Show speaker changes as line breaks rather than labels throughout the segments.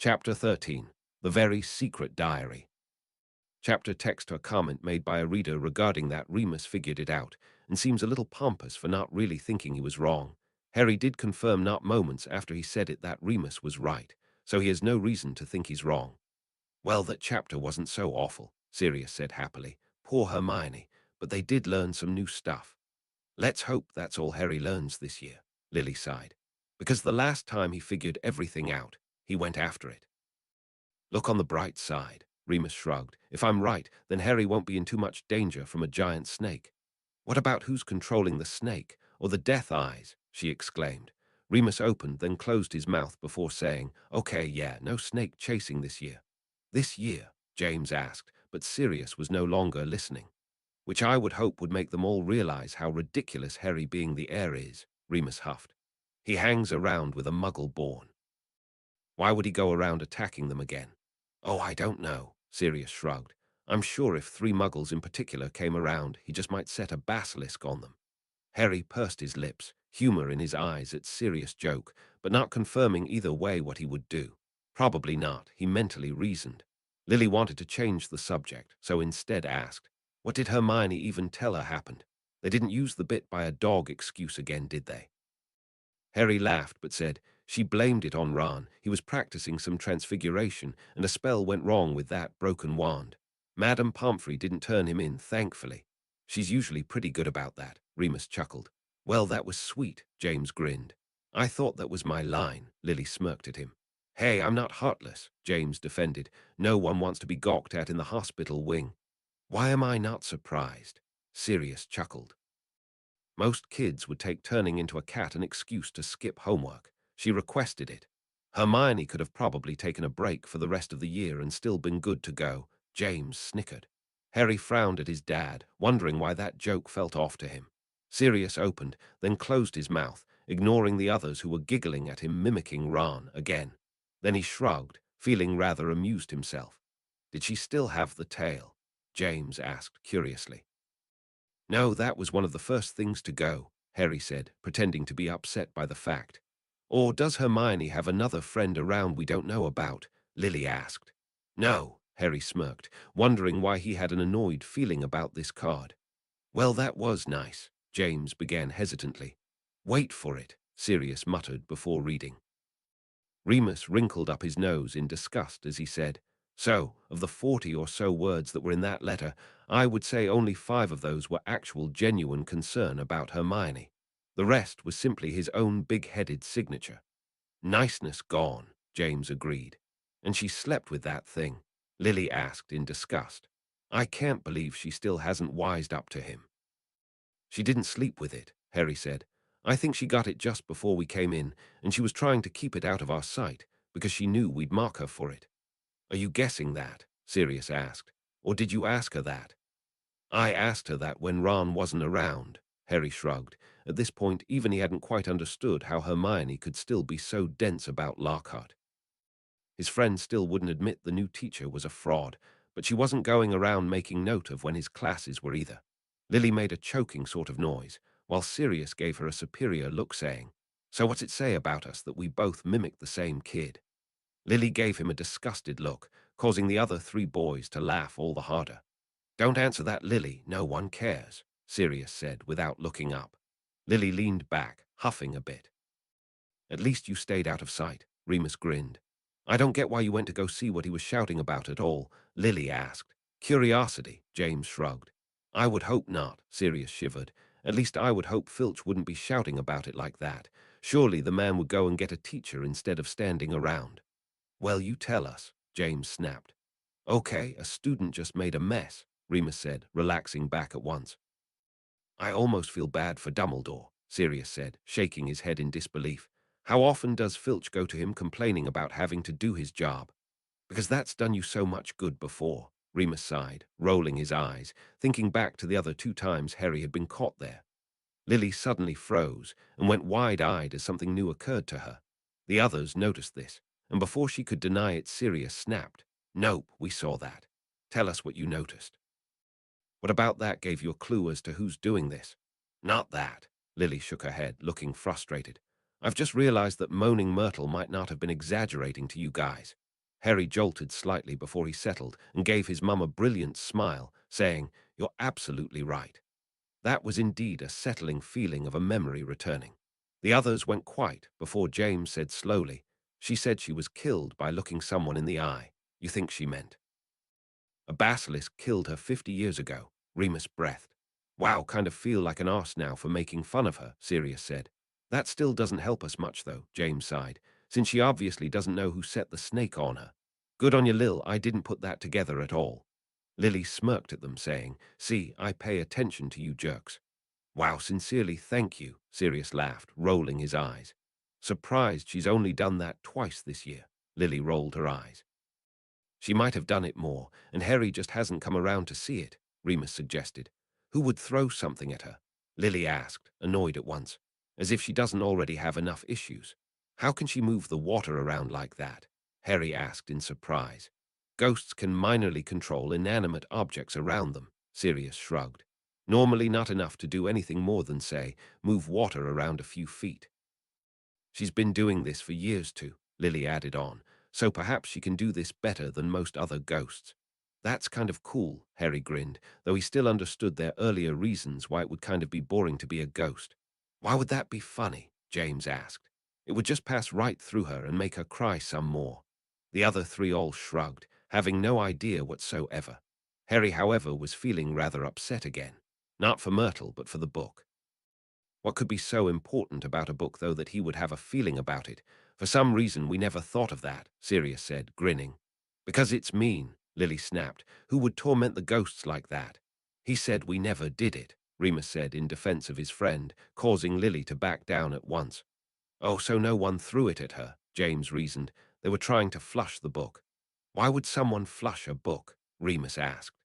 Chapter 13. The Very Secret Diary. Chapter text or comment made by a reader regarding that Remus figured it out, and seems a little pompous for not really thinking he was wrong. Harry did confirm not moments after he said it that Remus was right, so he has no reason to think he's wrong. Well, that chapter wasn't so awful, Sirius said happily. Poor Hermione, but they did learn some new stuff. Let's hope that's all Harry learns this year, Lily sighed. Because the last time he figured everything out, he went after it. Look on the bright side, Remus shrugged. If I'm right, then Harry won't be in too much danger from a giant snake. What about who's controlling the snake, or the death eyes? She exclaimed. Remus opened, then closed his mouth before saying, Okay, yeah, no snake chasing this year. This year? James asked, but Sirius was no longer listening. Which I would hope would make them all realize how ridiculous Harry being the heir is, Remus huffed. He hangs around with a muggle born. Why would he go around attacking them again? Oh, I don't know, Sirius shrugged. I'm sure if 3 muggles in particular came around, he just might set a basilisk on them. Harry pursed his lips, humor in his eyes at Sirius' joke, but not confirming either way what he would do. Probably not, he mentally reasoned. Lily wanted to change the subject, so instead asked, What did Hermione even tell her happened? They didn't use the bit by a dog excuse again, did they? Harry laughed but said, She blamed it on Ron. He was practicing some transfiguration, and a spell went wrong with that broken wand. Madame Pomfrey didn't turn him in, thankfully. She's usually pretty good about that, Remus chuckled. Well, that was sweet, James grinned. I thought that was my line, Lily smirked at him. Hey, I'm not heartless, James defended. No one wants to be gawked at in the hospital wing. Why am I not surprised? Sirius chuckled. Most kids would take turning into a cat an excuse to skip homework. She requested it. Hermione could have probably taken a break for the rest of the year and still been good to go. James snickered. Harry frowned at his dad, wondering why that joke felt off to him. Sirius opened, then closed his mouth, ignoring the others who were giggling at him, mimicking Ron again. Then he shrugged, feeling rather amused himself. Did she still have the tail? James asked curiously. No, that was one of the first things to go, Harry said, pretending to be upset by the fact. Or does Hermione have another friend around we don't know about? Lily asked. No, Harry smirked, wondering why he had an annoyed feeling about this card. Well, that was nice, James began hesitantly. Wait for it, Sirius muttered before reading. Remus wrinkled up his nose in disgust as he said, So, of the 40 or so words that were in that letter, I would say only 5 of those were actual genuine concern about Hermione. The rest was simply his own big-headed signature. Niceness gone, James agreed. And she slept with that thing, Lily asked in disgust. I can't believe she still hasn't wised up to him. She didn't sleep with it, Harry said. I think she got it just before we came in, and she was trying to keep it out of our sight, because she knew we'd mock her for it. Are you guessing that? Sirius asked. Or did you ask her that? I asked her that when Ron wasn't around, Harry shrugged. At this point, even he hadn't quite understood how Hermione could still be so dense about Lockhart. His friend still wouldn't admit the new teacher was a fraud, but she wasn't going around making note of when his classes were either. Lily made a choking sort of noise, while Sirius gave her a superior look, saying, So what's it say about us that we both mimic the same kid? Lily gave him a disgusted look, causing the other 3 boys to laugh all the harder. Don't answer that, Lily, no one cares, Sirius said without looking up. Lily leaned back, huffing a bit. At least you stayed out of sight, Remus grinned. I don't get why you went to go see what he was shouting about at all, Lily asked. Curiosity, James shrugged. I would hope not, Sirius shivered. At least I would hope Filch wouldn't be shouting about it like that. Surely the man would go and get a teacher instead of standing around. Well, you tell us, James snapped. Okay, a student just made a mess, Remus said, relaxing back at once. I almost feel bad for Dumbledore, Sirius said, shaking his head in disbelief. How often does Filch go to him complaining about having to do his job? Because that's done you so much good before, Remus sighed, rolling his eyes, thinking back to the other 2 times Harry had been caught there. Lily suddenly froze and went wide-eyed as something new occurred to her. The others noticed this, and before she could deny it, Sirius snapped. Nope, we saw that. Tell us what you noticed. What about that gave you a clue as to who's doing this? Not that. Lily shook her head, looking frustrated. I've just realized that Moaning Myrtle might not have been exaggerating to you guys. Harry jolted slightly before he settled and gave his mum a brilliant smile, saying, "You're absolutely right." That was indeed a settling feeling of a memory returning. The others went quiet before James said slowly, "She said she was killed by looking someone in the eye. You think she meant a basilisk killed her 50 years ago?" Remus breathed. "Wow, kind of feel like an arse now for making fun of her," Sirius said. "That still doesn't help us much, though," James sighed, "since she obviously doesn't know who set the snake on her. Good on you, Lil, I didn't put that together at all." Lily smirked at them, saying, "See, I pay attention to you jerks." "Wow, sincerely thank you," Sirius laughed, rolling his eyes. "Surprised she's only done that twice this year." Lily rolled her eyes. "She might have done it more, and Harry just hasn't come around to see it," Remus suggested. "Who would throw something at her?" Lily asked, annoyed at once, as if she doesn't already have enough issues. "How can she move the water around like that?" Harry asked in surprise. "Ghosts can minorly control inanimate objects around them," Sirius shrugged. "Normally not enough to do anything more than, say, move water around a few feet." "She's been doing this for years too," Lily added on, "so perhaps she can do this better than most other ghosts." "That's kind of cool," Harry grinned, though he still understood their earlier reasons why it would kind of be boring to be a ghost. "Why would that be funny?" James asked. "It would just pass right through her and make her cry some more." The other three all shrugged, having no idea whatsoever. Harry, however, was feeling rather upset again. Not for Myrtle, but for the book. What could be so important about a book, though, that he would have a feeling about it? "For some reason we never thought of that," Sirius said, grinning. "Because it's mean," Lily snapped. "Who would torment the ghosts like that?" "He said we never did it," Remus said in defense of his friend, causing Lily to back down at once. "Oh, so no one threw it at her," James reasoned. "They were trying to flush the book." "Why would someone flush a book?" Remus asked.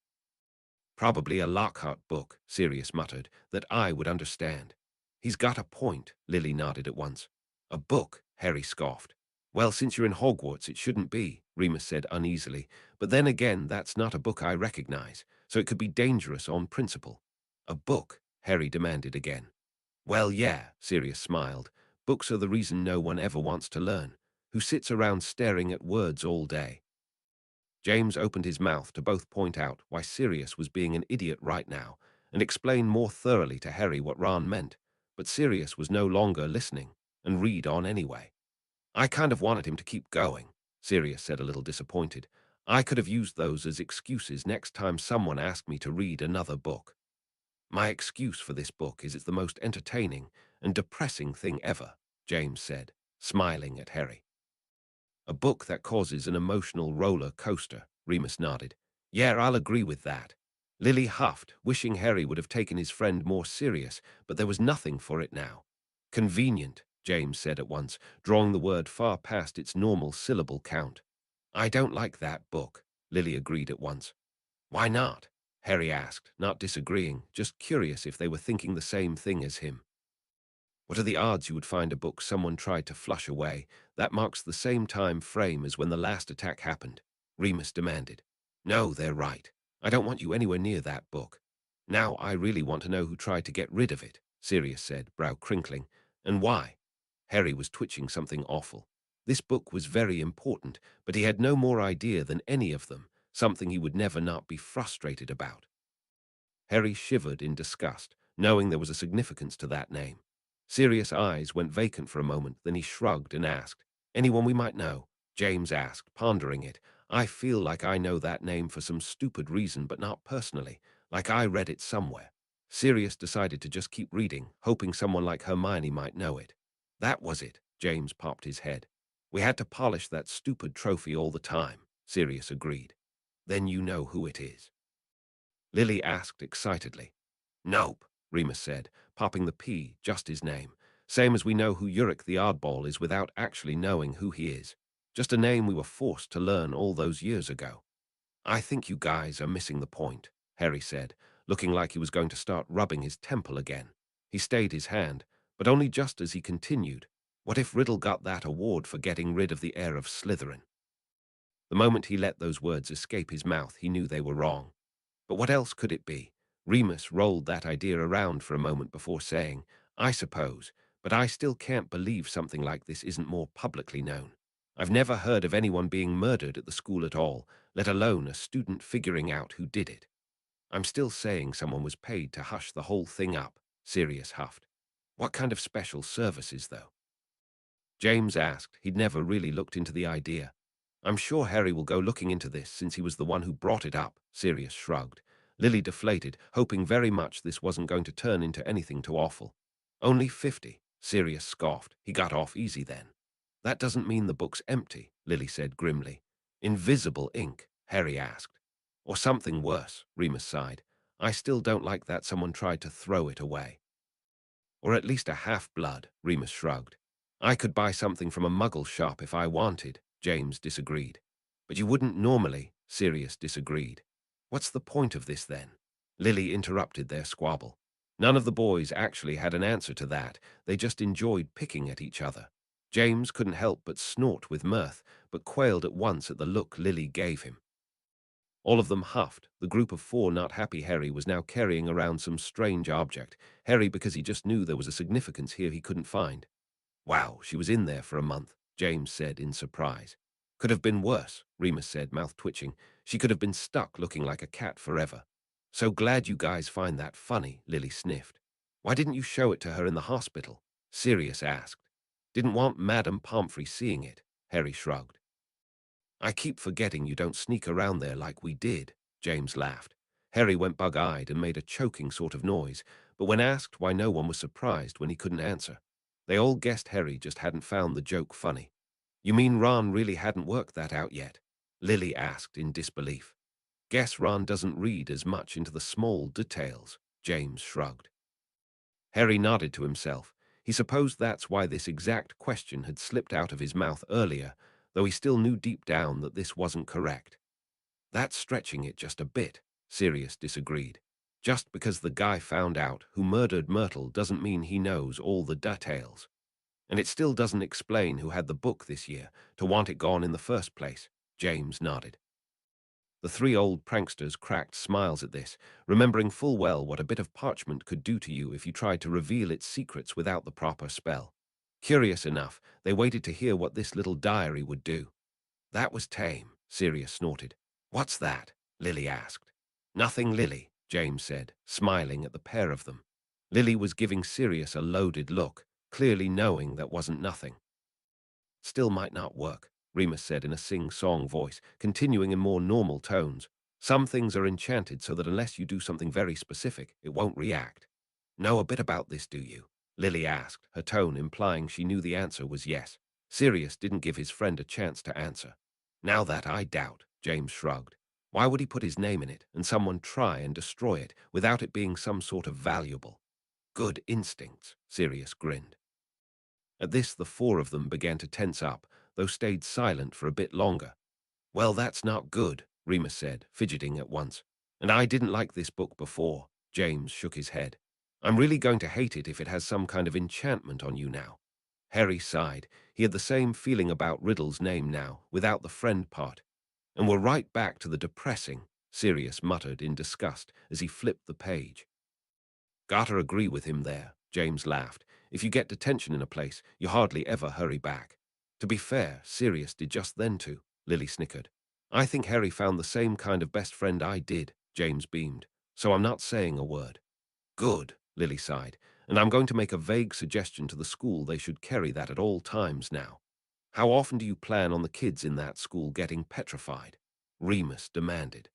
"Probably a Lockhart book," Sirius muttered, "that I would understand." "He's got a point," Lily nodded at once. "A book," Harry scoffed. "Well, since you're in Hogwarts, it shouldn't be," Remus said uneasily. "But then again, that's not a book I recognize, so it could be dangerous on principle." "A book?" Harry demanded again. "Well, yeah," Sirius smiled. "Books are the reason no one ever wants to learn. Who sits around staring at words all day?" James opened his mouth to both point out why Sirius was being an idiot right now and explain more thoroughly to Harry what Ron meant, but Sirius was no longer listening and read on anyway. "I kind of wanted him to keep going," Sirius said, a little disappointed. "I could have used those as excuses next time someone asked me to read another book. My excuse for this book is it's the most entertaining and depressing thing ever," James said, smiling at Harry. "A book that causes an emotional roller coaster," Remus nodded. "Yeah, I'll agree with that." Lily huffed, wishing Harry would have taken his friend more serious, but there was nothing for it now. "Convenient," James said at once, drawing the word far past its normal syllable count. "I don't like that book," Lily agreed at once. "Why not?" Harry asked, not disagreeing, just curious if they were thinking the same thing as him. "What are the odds you would find a book someone tried to flush away that marks the same time frame as when the last attack happened?" Remus demanded. "No, they're right. I don't want you anywhere near that book." "Now I really want to know who tried to get rid of it," Sirius said, brow crinkling. "And why?" Harry was twitching something awful. This book was very important, but he had no more idea than any of them, something he would never not be frustrated about. Harry shivered in disgust, knowing there was a significance to that name. Sirius' eyes went vacant for a moment, then he shrugged and asked, "Anyone we might know?" James asked, pondering it. "I feel like I know that name for some stupid reason, but not personally, like I read it somewhere." Sirius decided to just keep reading, hoping someone like Hermione might know it. "That was it," James popped his head. "We had to polish that stupid trophy all the time," Sirius agreed. "Then you know who it is?" Lily asked excitedly. "Nope," Remus said, popping the P, just his name. "Same as we know who Uric the Oddball is without actually knowing who he is. Just a name we were forced to learn all those years ago." "I think you guys are missing the point," Harry said, looking like he was going to start rubbing his temple again. He stayed his hand, but only just as he continued. "What if Riddle got that award for getting rid of the heir of Slytherin?" The moment he let those words escape his mouth, he knew they were wrong. But what else could it be? Remus rolled that idea around for a moment before saying, "I suppose, but I still can't believe something like this isn't more publicly known. I've never heard of anyone being murdered at the school at all, let alone a student figuring out who did it. I'm still saying someone was paid to hush the whole thing up, Sirius huffed. What kind of special services, though? James asked. He'd never really looked into the idea. I'm sure Harry will go looking into this since he was the one who brought it up, Sirius shrugged. Lily deflated, hoping very much this wasn't going to turn into anything too awful. Only 50, Sirius scoffed. He got off easy then. That doesn't mean the book's empty, Lily said grimly. Invisible ink, Harry asked. Or something worse, Remus sighed. I still don't like that someone tried to throw it away. Or at least a half-blood, Remus shrugged. I could buy something from a muggle shop if I wanted, James disagreed. But you wouldn't normally, Sirius disagreed. What's the point of this then? Lily interrupted their squabble. None of the boys actually had an answer to that. They just enjoyed picking at each other. James couldn't help but snort with mirth, but quailed at once at the look Lily gave him. All of them huffed. The group of four not happy Harry was now carrying around some strange object. Harry because he just knew there was a significance here he couldn't find. Wow, she was in there for a month, James said in surprise. Could have been worse, Remus said, mouth twitching. She could have been stuck looking like a cat forever. So glad you guys find that funny, Lily sniffed. Why didn't you show it to her in the hospital? Sirius asked. Didn't want Madame Pomfrey seeing it, Harry shrugged. I keep forgetting you don't sneak around there like we did, James laughed. Harry went bug-eyed and made a choking sort of noise, but when asked why no one was surprised when he couldn't answer. They all guessed Harry just hadn't found the joke funny. You mean Ron really hadn't worked that out yet? Lily asked in disbelief. Guess Ron doesn't read as much into the small details, James shrugged. Harry nodded to himself. He supposed that's why this exact question had slipped out of his mouth earlier, though he still knew deep down that this wasn't correct. That's stretching it just a bit, Sirius disagreed. Just because the guy found out who murdered Myrtle doesn't mean he knows all the details. And it still doesn't explain who had the book this year to want it gone in the first place, James nodded. The three old pranksters cracked smiles at this, remembering full well what a bit of parchment could do to you if you tried to reveal its secrets without the proper spell. Curious enough, they waited to hear what this little diary would do. That was tame, Sirius snorted. What's that? Lily asked. Nothing, Lily, James said, smiling at the pair of them. Lily was giving Sirius a loaded look, clearly knowing that wasn't nothing. Still might not work, Remus said in a sing-song voice, continuing in more normal tones. Some things are enchanted so that unless you do something very specific, it won't react. Know a bit about this, do you? Lily asked, her tone implying she knew the answer was yes. Sirius didn't give his friend a chance to answer. Now that I doubt, James shrugged. Why would he put his name in it and someone try and destroy it without it being some sort of valuable? Good instincts, Sirius grinned. At this, the four of them began to tense up, though stayed silent for a bit longer. Well, that's not good, Remus said, fidgeting at once. And I didn't like this book before, James shook his head. I'm really going to hate it if it has some kind of enchantment on you now. Harry sighed. He had the same feeling about Riddle's name now, without the friend part. And we're right back to the depressing, Sirius muttered in disgust as he flipped the page. Gotta agree with him there, James laughed. If you get detention in a place, you hardly ever hurry back. To be fair, Sirius did just then too, Lily snickered. I think Harry found the same kind of best friend I did, James beamed, so I'm not saying a word. Good, Lily sighed, and I'm going to make a vague suggestion to the school they should carry that at all times now. How often do you plan on the kids in that school getting petrified? Remus demanded.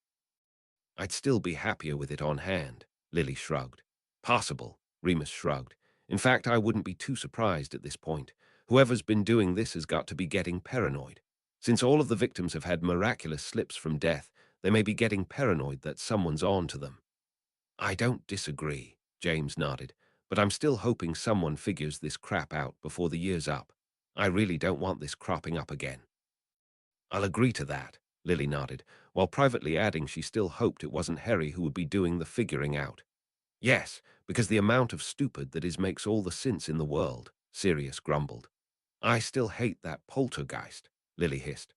I'd still be happier with it on hand, Lily shrugged. Possible, Remus shrugged. In fact, I wouldn't be too surprised at this point. Whoever's been doing this has got to be getting paranoid. Since all of the victims have had miraculous slips from death, they may be getting paranoid that someone's on to them. I don't disagree, James nodded, but I'm still hoping someone figures this crap out before the year's up. I really don't want this cropping up again. I'll agree to that, Lily nodded, while privately adding she still hoped it wasn't Harry who would be doing the figuring out. Yes, because the amount of stupid that is makes all the sense in the world, Sirius grumbled. I still hate that poltergeist, Lily hissed.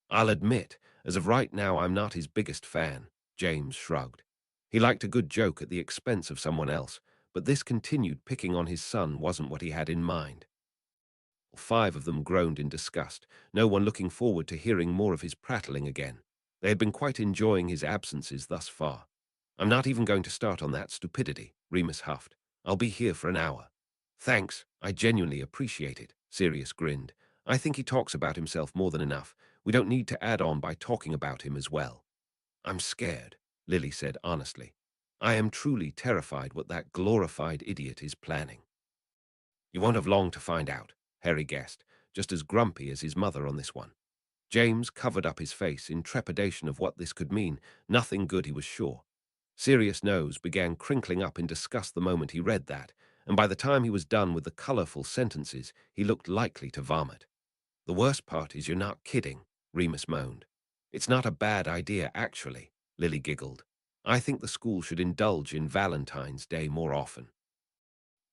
I'll admit, as of right now I'm not his biggest fan, James shrugged. He liked a good joke at the expense of someone else, but this continued picking on his son wasn't what he had in mind. 5 of them groaned in disgust, no one looking forward to hearing more of his prattling again. They had been quite enjoying his absences thus far. I'm not even going to start on that stupidity, Remus huffed. I'll be here for an hour. Thanks, I genuinely appreciate it, Sirius grinned. I think he talks about himself more than enough. We don't need to add on by talking about him as well. I'm scared, Lily said honestly. I am truly terrified what that glorified idiot is planning. You won't have long to find out, Harry guessed, just as grumpy as his mother on this one. James covered up his face in trepidation of what this could mean. Nothing good, he was sure. Sirius' nose began crinkling up in disgust the moment he read that, and by the time he was done with the colorful sentences, he looked likely to vomit. The worst part is you're not kidding, Remus moaned. It's not a bad idea, actually, Lily giggled. I think the school should indulge in Valentine's Day more often.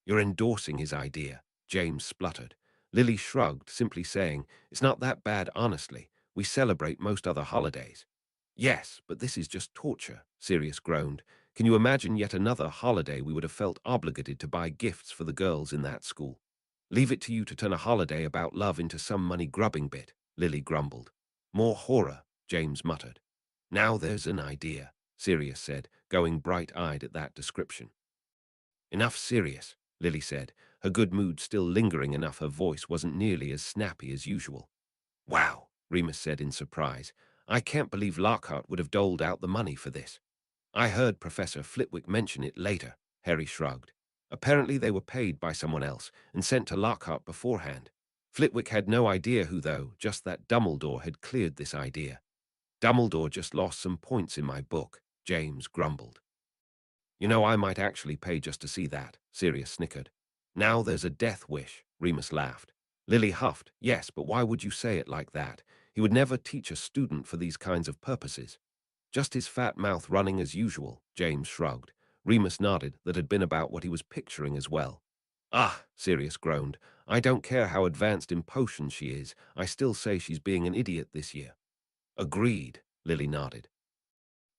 You're endorsing his idea, James spluttered. Lily shrugged, simply saying, It's not that bad, honestly. We celebrate most other holidays. Yes, but this is just torture, Sirius groaned. Can you imagine yet another holiday we would have felt obligated to buy gifts for the girls in that school? Leave it to you to turn a holiday about love into some money-grubbing bit, Lily grumbled. More horror, James muttered. Now there's an idea, Sirius said, going bright-eyed at that description. Enough serious, Lily said, her good mood still lingering enough her voice wasn't nearly as snappy as usual. Wow, Remus said in surprise. I can't believe Lockhart would have doled out the money for this. I heard Professor Flitwick mention it later, Harry shrugged. Apparently they were paid by someone else and sent to Lockhart beforehand. Flitwick had no idea who, though, just that Dumbledore had cleared this idea. Dumbledore just lost some points in my book, James grumbled. You know, I might actually pay just to see that, Sirius snickered. Now there's a death wish, Remus laughed. Lily huffed. Yes, but why would you say it like that? He would never teach a student for these kinds of purposes. Just his fat mouth running as usual, James shrugged. Remus nodded. That had been about what he was picturing as well. Ah, Sirius groaned. I don't care how advanced in potions she is. I still say she's being an idiot this year. Agreed, Lily nodded.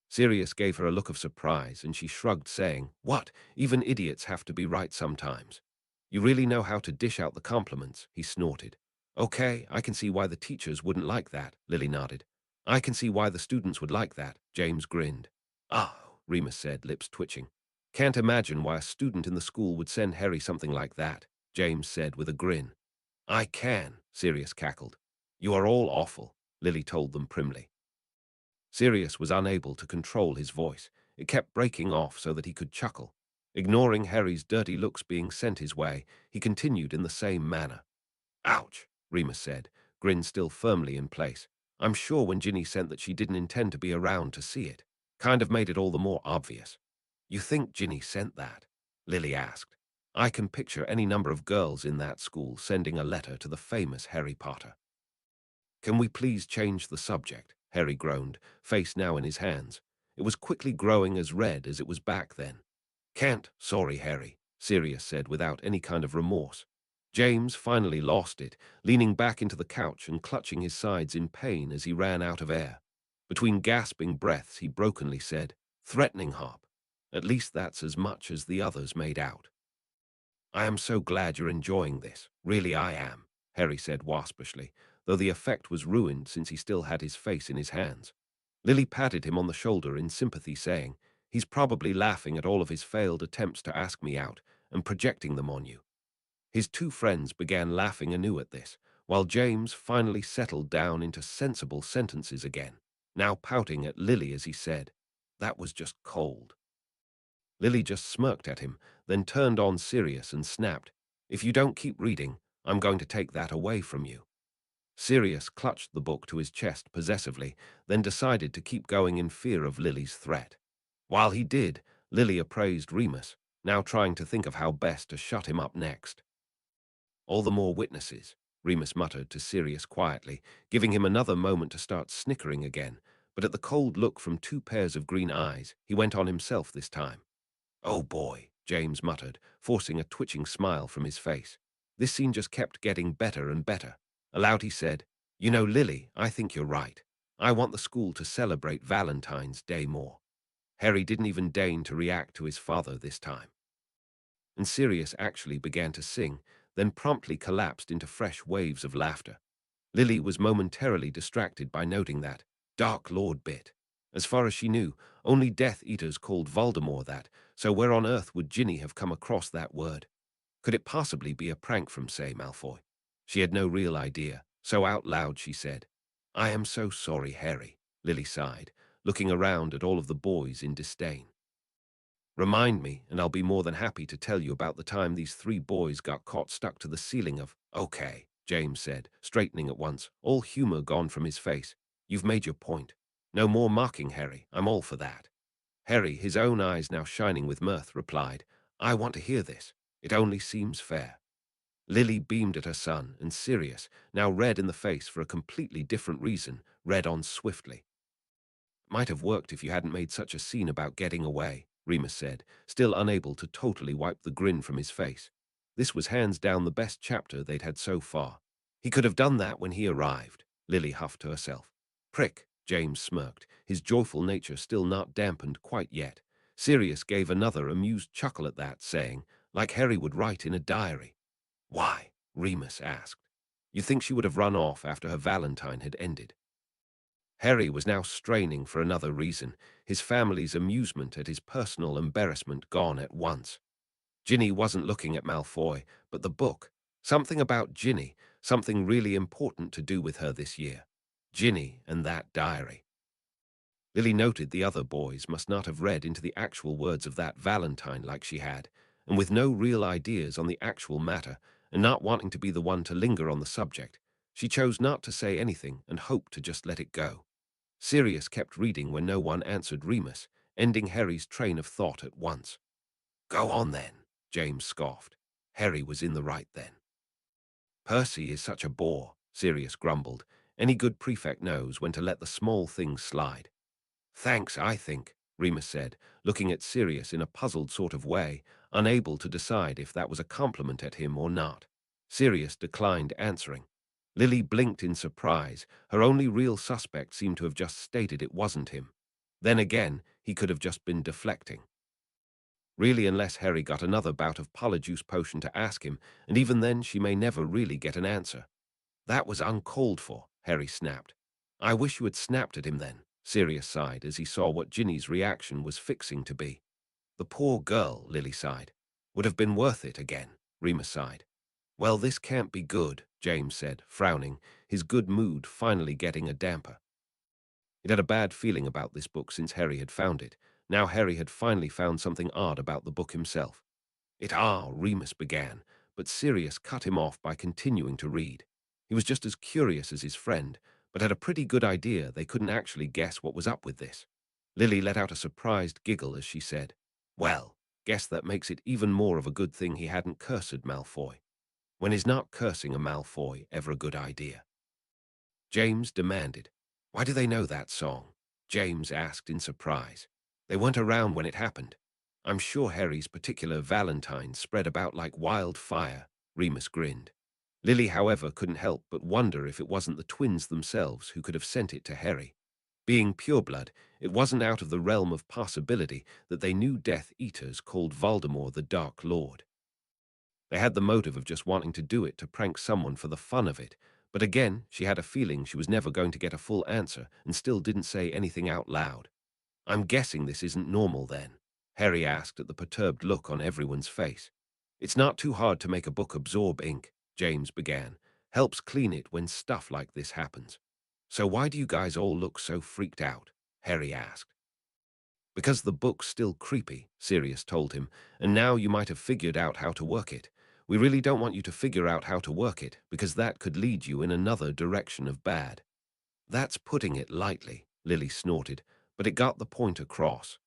Sirius gave her a look of surprise, and she shrugged, saying, What? Even idiots have to be right sometimes. You really know how to dish out the compliments, he snorted. Okay, I can see why the teachers wouldn't like that, Lily nodded. I can see why the students would like that, James grinned. Oh, Remus said, lips twitching. Can't imagine why a student in the school would send Harry something like that, James said with a grin. I can, Sirius cackled. You are all awful, Lily told them primly. Sirius was unable to control his voice. It kept breaking off so that he could chuckle. Ignoring Harry's dirty looks being sent his way, he continued in the same manner. Ouch, Remus said, grin still firmly in place. I'm sure when Ginny sent that she didn't intend to be around to see it. Kind of made it all the more obvious. You think Ginny sent that? Lily asked. I can picture any number of girls in that school sending a letter to the famous Harry Potter. Can we please change the subject? Harry groaned, face now in his hands. It was quickly growing as red as it was back then. Can't, sorry, Harry, Sirius said without any kind of remorse. James finally lost it, leaning back into the couch and clutching his sides in pain as he ran out of air. Between gasping breaths, he brokenly said, Threatening Hop. At least that's as much as the others made out. I am so glad you're enjoying this. Really I am, Harry said waspishly, though the effect was ruined since he still had his face in his hands. Lily patted him on the shoulder in sympathy, saying, He's probably laughing at all of his failed attempts to ask me out and projecting them on you. His two friends began laughing anew at this, while James finally settled down into sensible sentences again, now pouting at Lily as he said, That was just cold. Lily just smirked at him, then turned on Sirius and snapped, If you don't keep reading, I'm going to take that away from you. Sirius clutched the book to his chest possessively, then decided to keep going in fear of Lily's threat. While he did, Lily appraised Remus, now trying to think of how best to shut him up next. All the more witnesses, Remus muttered to Sirius quietly, giving him another moment to start snickering again, but at the cold look from two pairs of green eyes, he went on himself this time. Oh boy, James muttered, forcing a twitching smile from his face. This scene just kept getting better and better. Aloud he said, You know, Lily, I think you're right. I want the school to celebrate Valentine's Day more. Harry didn't even deign to react to his father this time. And Sirius actually began to sing, then promptly collapsed into fresh waves of laughter. Lily was momentarily distracted by noting that Dark Lord bit. As far as she knew, only Death Eaters called Voldemort that, so where on earth would Ginny have come across that word? Could it possibly be a prank from, say, Malfoy? She had no real idea, so out loud she said, "I am so sorry, Harry," Lily sighed, looking around at all of the boys in disdain. "Remind me, and I'll be more than happy to tell you about the time these three boys got caught stuck to the ceiling of—" "Okay," James said, straightening at once, all humor gone from his face. "You've made your point. No more mocking, Harry. I'm all for that." Harry, his own eyes now shining with mirth, replied, "I want to hear this. It only seems fair." Lily beamed at her son, and Sirius, now red in the face for a completely different reason, read on swiftly. "Might have worked if you hadn't made such a scene about getting away," Remus said, still unable to totally wipe the grin from his face. This was hands down the best chapter they'd had so far. "He could have done that when he arrived," Lily huffed to herself. "Prick," James smirked, his joyful nature still not dampened quite yet. Sirius gave another amused chuckle at that, saying, "Like Harry would write in a diary." "Why?" Remus asked. "You think she would have run off after her Valentine had ended?" Harry was now straining for another reason, his family's amusement at his personal embarrassment gone at once. Ginny wasn't looking at Malfoy, but the book. Something about Ginny, something really important to do with her this year. Ginny and that diary. Lily noted the other boys must not have read into the actual words of that Valentine like she had, and with no real ideas on the actual matter, and not wanting to be the one to linger on the subject, she chose not to say anything and hoped to just let it go. Sirius kept reading when no one answered Remus, ending Harry's train of thought at once. "Go on then," James scoffed. Harry was in the right then. "Percy is such a bore," Sirius grumbled. "Any good prefect knows when to let the small things slide." "Thanks, I think," Remus said, looking at Sirius in a puzzled sort of way, unable to decide if that was a compliment at him or not. Sirius declined answering. Lily blinked in surprise. Her only real suspect seemed to have just stated it wasn't him. Then again, he could have just been deflecting. Really, unless Harry got another bout of Polyjuice potion to ask him, and even then she may never really get an answer. "That was uncalled for," Harry snapped. "I wish you had snapped at him then," Sirius sighed as he saw what Ginny's reaction was fixing to be. "The poor girl," Lily sighed. "Would have been worth it again," Remus sighed. "Well, this can't be good," James said, frowning, his good mood finally getting a damper. He'd had a bad feeling about this book since Harry had found it. Now Harry had finally found something odd about the book himself. Remus began, but Sirius cut him off by continuing to read. He was just as curious as his friend, but had a pretty good idea they couldn't actually guess what was up with this. Lily let out a surprised giggle as she said, "Well, guess that makes it even more of a good thing he hadn't cursed Malfoy. When is not cursing a Malfoy ever a good idea?" James demanded. "Why do they know that song?" James asked in surprise. "They weren't around when it happened." "I'm sure Harry's particular Valentine spread about like wildfire," Remus grinned. Lily, however, couldn't help but wonder if it wasn't the twins themselves who could have sent it to Harry. Being pureblood, it wasn't out of the realm of possibility that they knew Death Eaters called Voldemort the Dark Lord. They had the motive of just wanting to do it to prank someone for the fun of it, but again, she had a feeling she was never going to get a full answer and still didn't say anything out loud. "I'm guessing this isn't normal then?" Harry asked at the perturbed look on everyone's face. "It's not too hard to make a book absorb ink," James began. "Helps clean it when stuff like this happens." "So why do you guys all look so freaked out?" Harry asked. "Because the book's still creepy," Sirius told him, "and now you might have figured out how to work it. We really don't want you to figure out how to work it, because that could lead you in another direction of bad." "That's putting it lightly," Lily snorted, but it got the point across.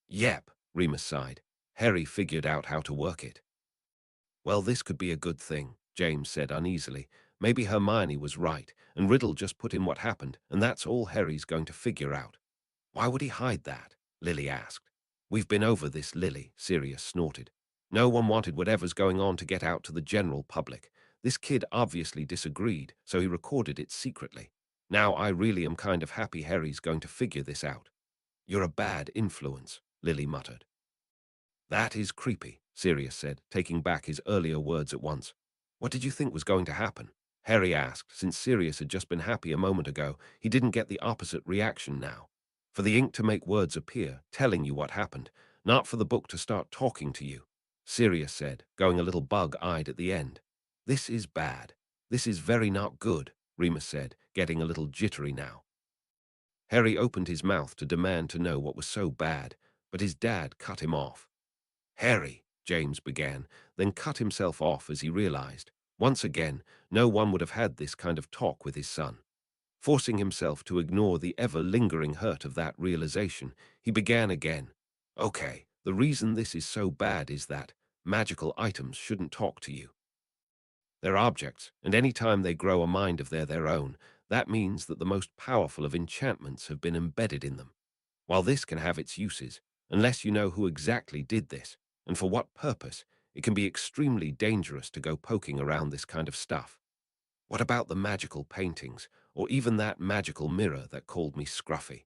"Yep," Remus sighed. "Harry figured out how to work it." "Well, this could be a good thing," James said uneasily. "Maybe Hermione was right, and Riddle just put in what happened, and that's all Harry's going to figure out." "Why would he hide that?" Lily asked. "We've been over this, Lily," Sirius snorted. "No one wanted whatever's going on to get out to the general public. This kid obviously disagreed, so he recorded it secretly. Now I really am kind of happy Harry's going to figure this out." "You're a bad influence," Lily muttered. "That is creepy," Sirius said, taking back his earlier words at once. What did you think was going to happen? Harry asked, since Sirius had just been happy a moment ago. He didn't get the opposite reaction now. For the ink to make words appear, telling you what happened, not for the book to start talking to you. Sirius said, going a little bug-eyed at the end. This is bad. This is very not good, Remus said, getting a little jittery now. Harry opened his mouth to demand to know what was so bad, but his dad cut him off. Harry, James began, then cut himself off as he realized. Once again, no one would have had this kind of talk with his son. Forcing himself to ignore the ever-lingering hurt of that realization, he began again. Okay, the reason this is so bad is that magical items shouldn't talk to you. They're objects, and any time they grow a mind of their own, that means that the most powerful of enchantments have been embedded in them. While this can have its uses, unless you know who exactly did this, and for what purpose, it can be extremely dangerous to go poking around this kind of stuff. What about the magical paintings, or even that magical mirror that called me scruffy?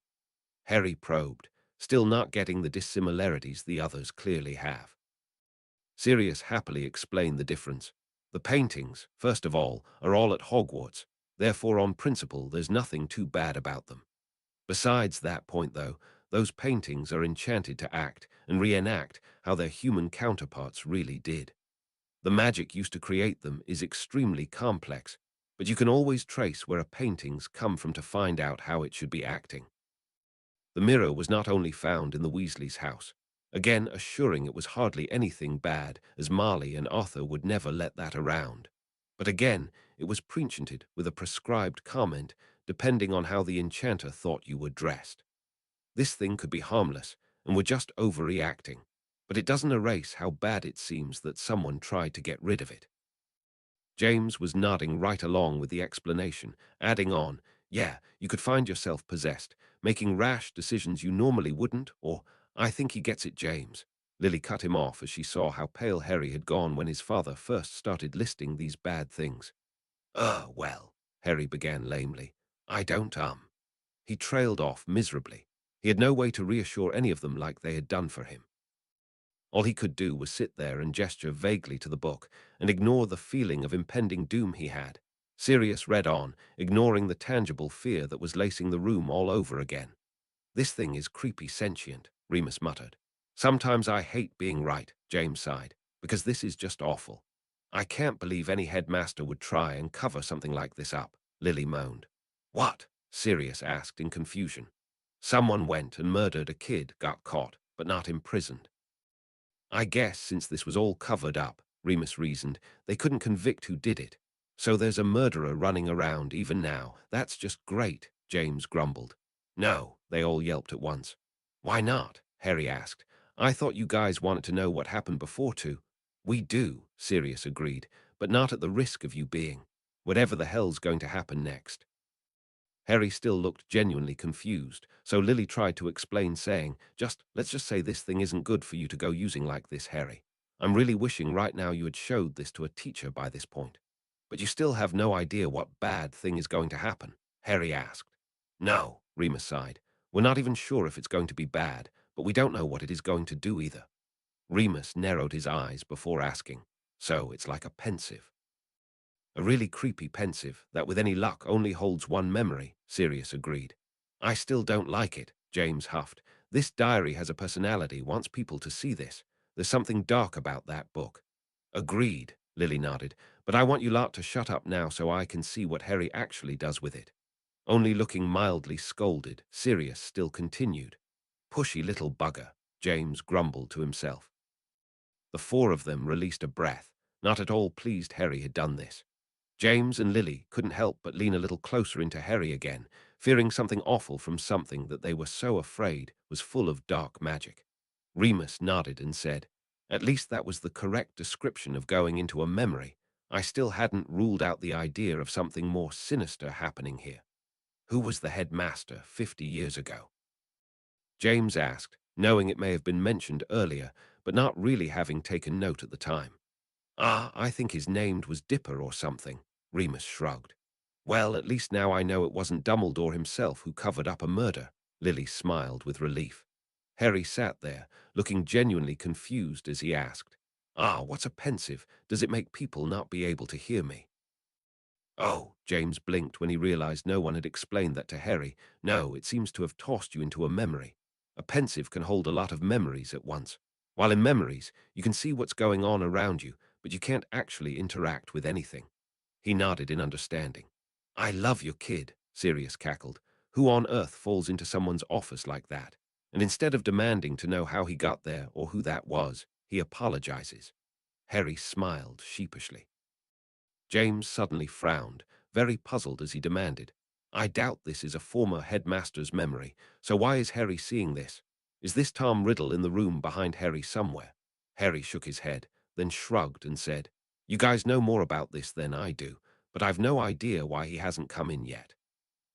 Harry probed, still not getting the dissimilarities the others clearly have. Sirius happily explained the difference. The paintings, first of all, are all at Hogwarts, therefore on principle there's nothing too bad about them. Besides that point, though, those paintings are enchanted to act and reenact how their human counterparts really did. The magic used to create them is extremely complex, but you can always trace where a painting's come from to find out how it should be acting. The mirror was not only found in the Weasleys' house, again assuring it was hardly anything bad, as Marley and Arthur would never let that around. But again, it was preenchanted with a prescribed comment depending on how the enchanter thought you were dressed. This thing could be harmless, and we're just overreacting, but it doesn't erase how bad it seems that someone tried to get rid of it. James was nodding right along with the explanation, adding on, yeah, you could find yourself possessed, making rash decisions you normally wouldn't, or, I think he gets it, James. Lily cut him off as she saw how pale Harry had gone when his father first started listing these bad things. Well, Harry began lamely. I don't, He trailed off miserably. He had no way to reassure any of them like they had done for him. All he could do was sit there and gesture vaguely to the book and ignore the feeling of impending doom he had. Sirius read on, ignoring the tangible fear that was lacing the room all over again. This thing is creepy sentient, Remus muttered. Sometimes I hate being right, James sighed, because this is just awful. I can't believe any headmaster would try and cover something like this up, Lily moaned. What? Sirius asked in confusion. Someone went and murdered a kid, got caught, but not imprisoned. I guess since this was all covered up, Remus reasoned, they couldn't convict who did it. So there's a murderer running around even now. That's just great, James grumbled. No, they all yelped at once. Why not? Harry asked. I thought you guys wanted to know what happened before too. We do, Sirius agreed, but not at the risk of you being. Whatever the hell's going to happen next. Harry still looked genuinely confused, so Lily tried to explain, saying, let's just say this thing isn't good for you to go using like this, Harry. I'm really wishing right now you had showed this to a teacher by this point. But you still have no idea what bad thing is going to happen, Harry asked. No, Remus sighed. We're not even sure if it's going to be bad, but we don't know what it is going to do either. Remus narrowed his eyes before asking, so it's like a pensive. A really creepy pensive that with any luck only holds one memory, Sirius agreed. I still don't like it, James huffed. This diary has a personality, wants people to see this. There's something dark about that book. Agreed, Lily nodded, but I want you lot to shut up now so I can see what Harry actually does with it. Only looking mildly scolded, Sirius still continued. Pushy little bugger, James grumbled to himself. The four of them released a breath, not at all pleased Harry had done this. James and Lily couldn't help but lean a little closer into Harry again, fearing something awful from something that they were so afraid was full of dark magic. Remus nodded and said, at least that was the correct description of going into a memory. I still hadn't ruled out the idea of something more sinister happening here. Who was the headmaster 50 years ago? James asked, knowing it may have been mentioned earlier, but not really having taken note at the time. I think his name was Dipper or something, Remus shrugged. Well, at least now I know it wasn't Dumbledore himself who covered up a murder, Lily smiled with relief. Harry sat there, looking genuinely confused as he asked, Ah, what's a pensive? Does it make people not be able to hear me? Oh, James blinked when he realized no one had explained that to Harry. No, it seems to have tossed you into a memory. A pensive can hold a lot of memories at once. While in memories, you can see what's going on around you, but you can't actually interact with anything. He nodded in understanding. I love your kid, Sirius cackled. Who on earth falls into someone's office like that? And instead of demanding to know how he got there or who that was, he apologizes. Harry smiled sheepishly. James suddenly frowned, very puzzled as he demanded, I doubt this is a former headmaster's memory, so why is Harry seeing this? Is this Tom Riddle in the room behind Harry somewhere? Harry shook his head, then shrugged and said, You guys know more about this than I do, but I've no idea why he hasn't come in yet.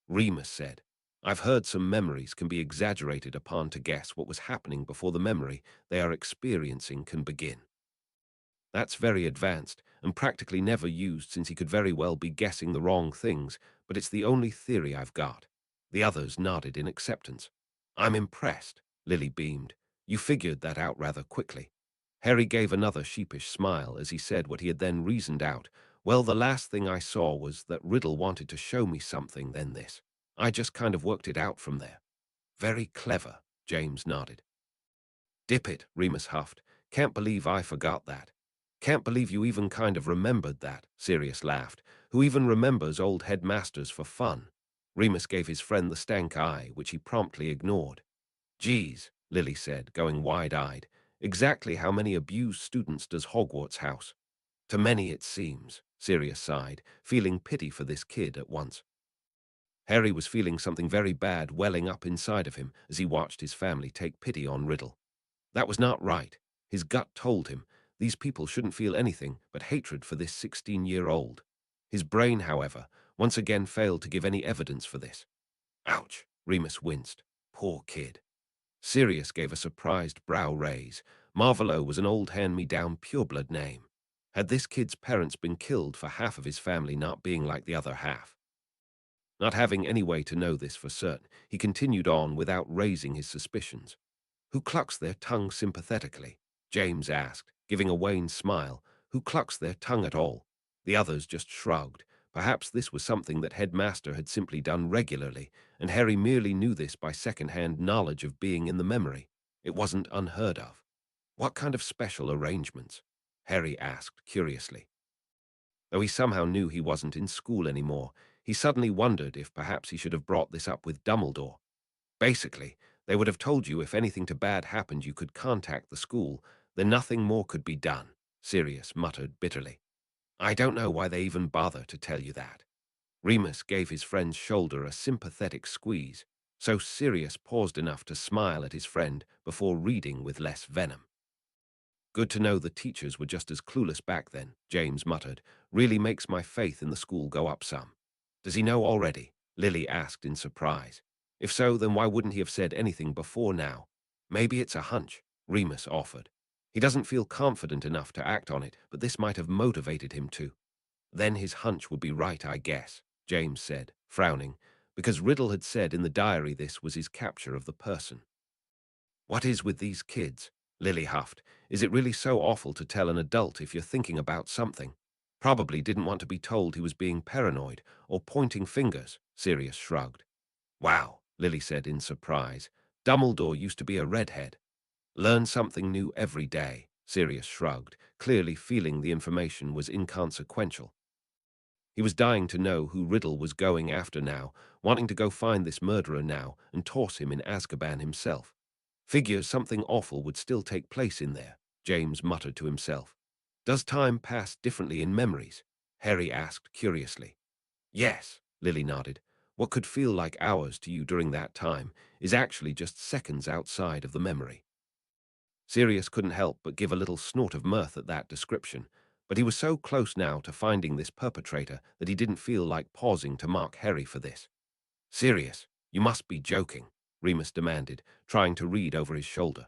Remus said, I've heard some memories can be exaggerated upon to guess what was happening before the memory they are experiencing can begin. That's very advanced and practically never used since he could very well be guessing the wrong things, but it's the only theory I've got. The others nodded in acceptance. I'm impressed, Lily beamed. You figured that out rather quickly. Harry gave another sheepish smile as he said what he had then reasoned out. Well, the last thing I saw was that Riddle wanted to show me something, then this. I just kind of worked it out from there. Very clever, James nodded. Dip it, Remus huffed. Can't believe I forgot that. Can't believe you even kind of remembered that, Sirius laughed. Who even remembers old headmasters for fun? Remus gave his friend the stank eye, which he promptly ignored. Geez, Lily said, going wide-eyed. Exactly how many abused students does Hogwarts house? To many it seems, Sirius sighed, feeling pity for this kid at once. Harry was feeling something very bad welling up inside of him as he watched his family take pity on Riddle. That was not right. His gut told him these people shouldn't feel anything but hatred for this 16-year-old. His brain, however, once again failed to give any evidence for this. Ouch, Remus winced. Poor kid. Sirius gave a surprised brow raise. Marvolo was an old hand-me-down pureblood name. Had this kid's parents been killed for half of his family not being like the other half? Not having any way to know this for certain, he continued on without raising his suspicions. Who clucks their tongue sympathetically? James asked, giving a wan smile. Who clucks their tongue at all? The others just shrugged. Perhaps this was something that Headmaster had simply done regularly, and Harry merely knew this by second-hand knowledge of being in the memory. It wasn't unheard of. What kind of special arrangements? Harry asked curiously. Though he somehow knew he wasn't in school anymore, he suddenly wondered if perhaps he should have brought this up with Dumbledore. Basically, they would have told you if anything too bad happened you could contact the school, then nothing more could be done, Sirius muttered bitterly. I don't know why they even bother to tell you that. Remus gave his friend's shoulder a sympathetic squeeze, so Sirius paused enough to smile at his friend before reading with less venom. Good to know the teachers were just as clueless back then, James muttered. Really makes my faith in the school go up some. Does he know already? Lily asked in surprise. If so, then why wouldn't he have said anything before now? Maybe it's a hunch, Remus offered. He doesn't feel confident enough to act on it, but this might have motivated him to. Then his hunch would be right, I guess, James said, frowning, because Riddle had said in the diary this was his capture of the person. What is with these kids? Lily huffed. Is it really so awful to tell an adult if you're thinking about something? Probably didn't want to be told he was being paranoid or pointing fingers, Sirius shrugged. Wow, Lily said in surprise. Dumbledore used to be a redhead. Learn something new every day, Sirius shrugged, clearly feeling the information was inconsequential. He was dying to know who Riddle was going after now, wanting to go find this murderer now and toss him in Azkaban himself. Figures something awful would still take place in there, James muttered to himself. Does time pass differently in memories? Harry asked curiously. Yes, Lily nodded. What could feel like hours to you during that time is actually just seconds outside of the memory. Sirius couldn't help but give a little snort of mirth at that description, but he was so close now to finding this perpetrator that he didn't feel like pausing to mock Harry for this. Sirius, you must be joking, Remus demanded, trying to read over his shoulder.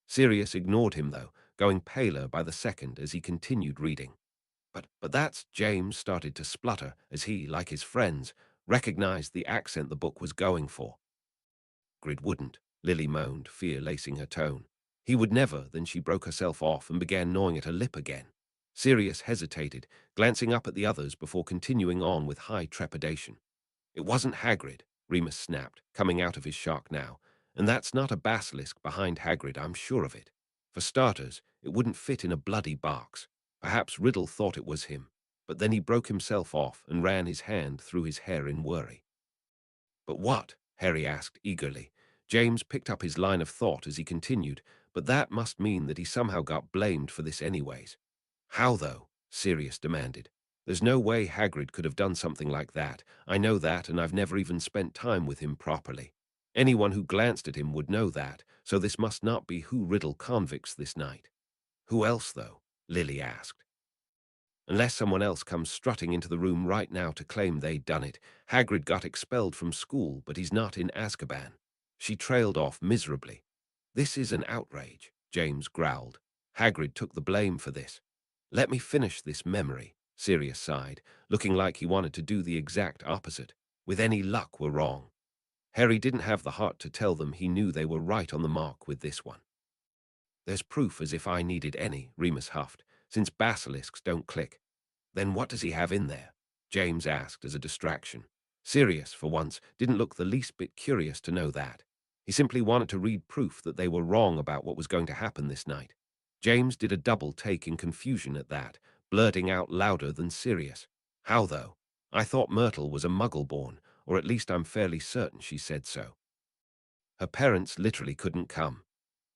Sirius ignored him, though, going paler by the second as he continued reading. But that's James started to splutter as he, like his friends, recognized the accent the book was going for. Grid wouldn't, Lily moaned, fear lacing her tone. He would never. Then she broke herself off and began gnawing at her lip again. Sirius hesitated, glancing up at the others before continuing on with high trepidation. It wasn't Hagrid, Remus snapped, coming out of his shock now. And that's not a basilisk behind Hagrid, I'm sure of it. For starters, it wouldn't fit in a bloody box. Perhaps Riddle thought it was him, but then he broke himself off and ran his hand through his hair in worry. But what? Harry asked eagerly. James picked up his line of thought as he continued, but that must mean that he somehow got blamed for this anyways. How, though? Sirius demanded. There's no way Hagrid could have done something like that. I know that, and I've never even spent time with him properly. Anyone who glanced at him would know that, so this must not be who Riddle convicts this night. Who else, though? Lily asked. Unless someone else comes strutting into the room right now to claim they'd done it. Hagrid got expelled from school, but he's not in Azkaban. She trailed off miserably. This is an outrage, James growled. Hagrid took the blame for this. Let me finish this memory, Sirius sighed, looking like he wanted to do the exact opposite. With any luck, we're wrong. Harry didn't have the heart to tell them he knew they were right on the mark with this one. There's proof as if I needed any, Remus huffed, since basilisks don't click. Then what does he have in there? James asked as a distraction. Sirius, for once, didn't look the least bit curious to know that. He simply wanted to read proof that they were wrong about what was going to happen this night. James did a double take in confusion at that, blurting out louder than Sirius. How, though? I thought Myrtle was a muggle-born, or at least I'm fairly certain she said so. Her parents literally couldn't come.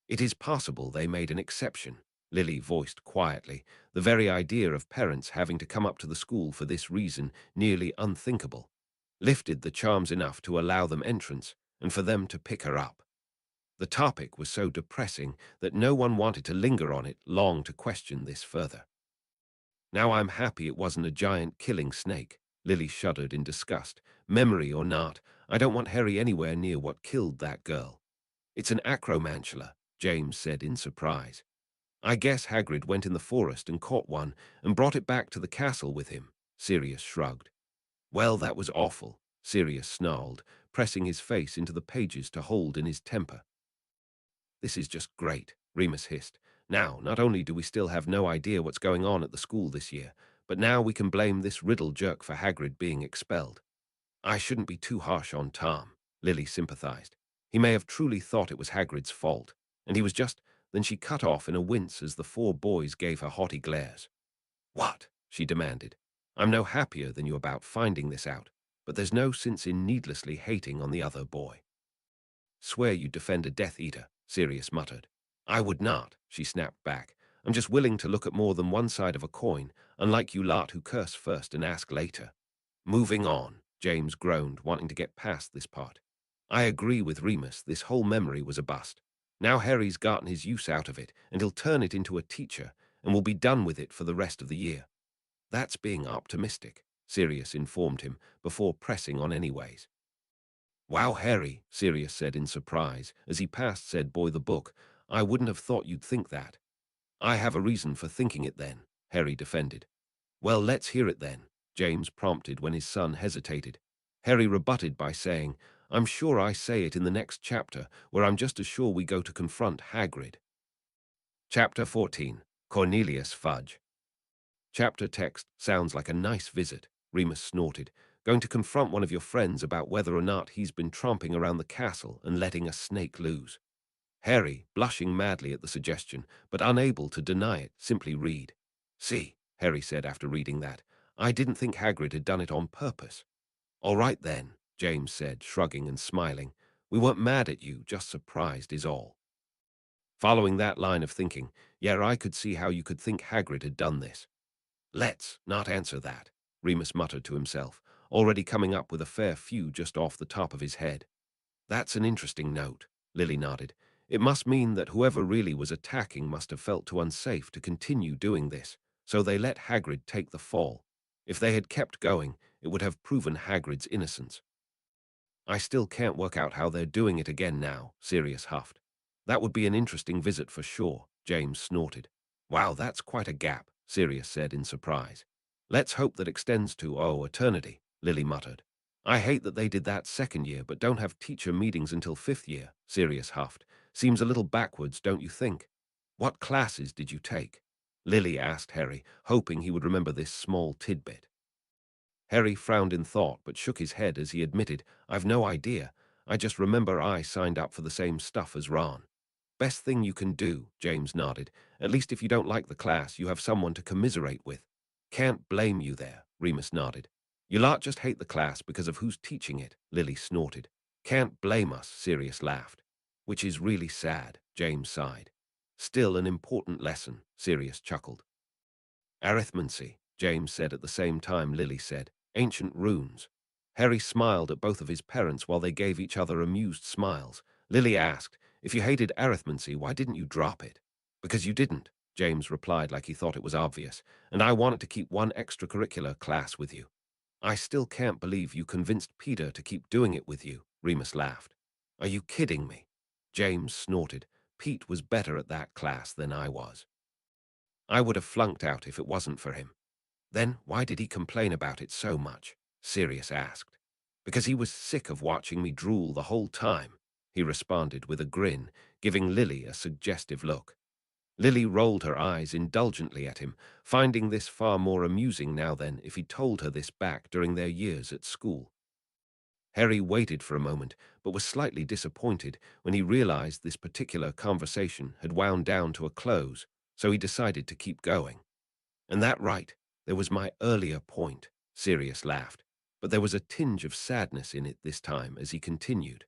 It is possible they made an exception, Lily voiced quietly, the very idea of parents having to come up to the school for this reason nearly unthinkable. Lifted the charms enough to allow them entrance, and for them to pick her up. The topic was so depressing that no one wanted to linger on it long to question this further. Now I'm happy it wasn't a giant killing snake, Lily shuddered in disgust. Memory or not, I don't want Harry anywhere near what killed that girl. It's an acromantula, James said in surprise. I guess Hagrid went in the forest and caught one and brought it back to the castle with him, Sirius shrugged. Well, that was awful, Sirius snarled, pressing his face into the pages to hold in his temper. This is just great, Remus hissed. Now, not only do we still have no idea what's going on at the school this year, but now we can blame this Riddle jerk for Hagrid being expelled. I shouldn't be too harsh on Tom, Lily sympathized. He may have truly thought it was Hagrid's fault, and he was just... Then she cut off in a wince as the four boys gave her haughty glares. What? She demanded. I'm no happier than you about finding this out, but there's no sense in needlessly hating on the other boy. Swear you'd defend a Death Eater, Sirius muttered. I would not, she snapped back. I'm just willing to look at more than one side of a coin, unlike you lot who curse first and ask later. Moving on, James groaned, wanting to get past this part. I agree with Remus, this whole memory was a bust. Now Harry's gotten his use out of it, and he'll turn it into a teacher, and will be done with it for the rest of the year. That's being optimistic, Sirius informed him, before pressing on anyways. Wow, Harry, Sirius said in surprise, as he passed said boy the book. I wouldn't have thought you'd think that. I have a reason for thinking it then, Harry defended. Well, let's hear it then, James prompted when his son hesitated. Harry rebutted by saying, I'm sure I say it in the next chapter, where I'm just as sure we go to confront Hagrid. Chapter 14, Cornelius Fudge. Chapter text sounds like a nice visit, Remus snorted. Going to confront one of your friends about whether or not he's been tromping around the castle and letting a snake loose. Harry, blushing madly at the suggestion, but unable to deny it, simply read. See, Harry said after reading that, I didn't think Hagrid had done it on purpose. All right then, James said, shrugging and smiling. We weren't mad at you, just surprised is all. Following that line of thinking, yeah, I could see how you could think Hagrid had done this. Let's not answer that, Remus muttered to himself, already coming up with a fair few just off the top of his head. That's an interesting note, Lily nodded. It must mean that whoever really was attacking must have felt too unsafe to continue doing this, so they let Hagrid take the fall. If they had kept going, it would have proven Hagrid's innocence. I still can't work out how they're doing it again now, Sirius huffed. That would be an interesting visit for sure, James snorted. Wow, that's quite a gap, Sirius said in surprise. Let's hope that extends to, eternity, Lily muttered. I hate that they did that second year but don't have teacher meetings until fifth year, Sirius huffed, Seems a little backwards, don't you think? What classes did you take? Lily asked Harry, hoping he would remember this small tidbit. Harry frowned in thought, but shook his head as he admitted, I've no idea. I just remember I signed up for the same stuff as Ron. Best thing you can do, James nodded. At least if you don't like the class, you have someone to commiserate with. Can't blame you there, Remus nodded. You lot just hate the class because of who's teaching it, Lily snorted. Can't blame us, Sirius laughed. Which is really sad, James sighed. Still an important lesson, Sirius chuckled. Arithmancy, James said at the same time Lily said. Ancient runes. Harry smiled at both of his parents while they gave each other amused smiles. Lily asked, if you hated arithmancy, why didn't you drop it? Because you didn't, James replied like he thought it was obvious, and I wanted to keep one extracurricular class with you. I still can't believe you convinced Peter to keep doing it with you, Remus laughed. Are you kidding me? James snorted. Pete was better at that class than I was. I would have flunked out if it wasn't for him. Then why did he complain about it so much? Sirius asked. Because he was sick of watching me drool the whole time, he responded with a grin, giving Lily a suggestive look. Lily rolled her eyes indulgently at him, finding this far more amusing now than if he told her this back during their years at school. Harry waited for a moment, but was slightly disappointed when he realized this particular conversation had wound down to a close, so he decided to keep going. And that right, there was my earlier point, Sirius laughed, but there was a tinge of sadness in it this time as he continued.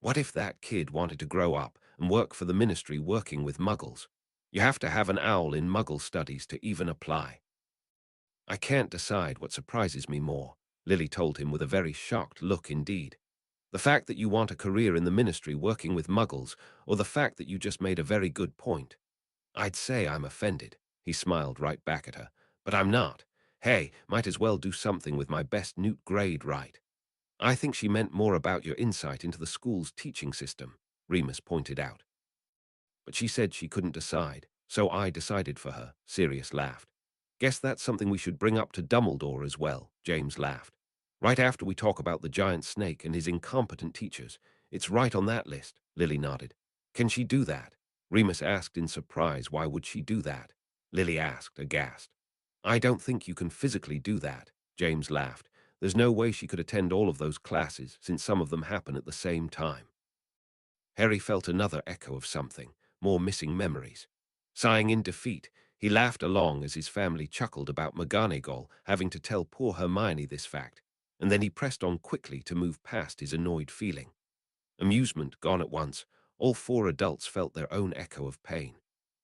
What if that kid wanted to grow up and work for the ministry working with muggles? You have to have an owl in muggle studies to even apply. I can't decide what surprises me more, Lily told him with a very shocked look indeed. The fact that you want a career in the ministry working with muggles, or the fact that you just made a very good point. I'd say I'm offended, he smiled right back at her, but I'm not. Hey, might as well do something with my best Newt grade right. I think she meant more about your insight into the school's teaching system, Remus pointed out. But she said she couldn't decide, so I decided for her, Sirius laughed. Guess that's something we should bring up to Dumbledore as well, James laughed. Right after we talk about the giant snake and his incompetent teachers. It's right on that list, Lily nodded. Can she do that? Remus asked in surprise. Why would she do that? Lily asked, aghast. I don't think you can physically do that, James laughed. There's no way she could attend all of those classes, since some of them happen at the same time. Harry felt another echo of something, more missing memories. Sighing in defeat, he laughed along as his family chuckled about McGonagall having to tell poor Hermione this fact, and then he pressed on quickly to move past his annoyed feeling. Amusement gone at once, all four adults felt their own echo of pain.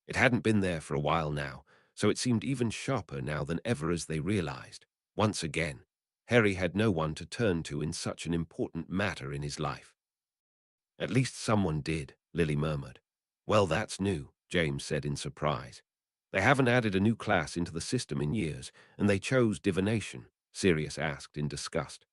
It hadn't been there for a while now, so it seemed even sharper now than ever as they realized, once again, Harry had no one to turn to in such an important matter in his life. At least someone did, Lily murmured. Well, that's new, James said in surprise. They haven't added a new class into the system in years, and they chose divination, Sirius asked in disgust.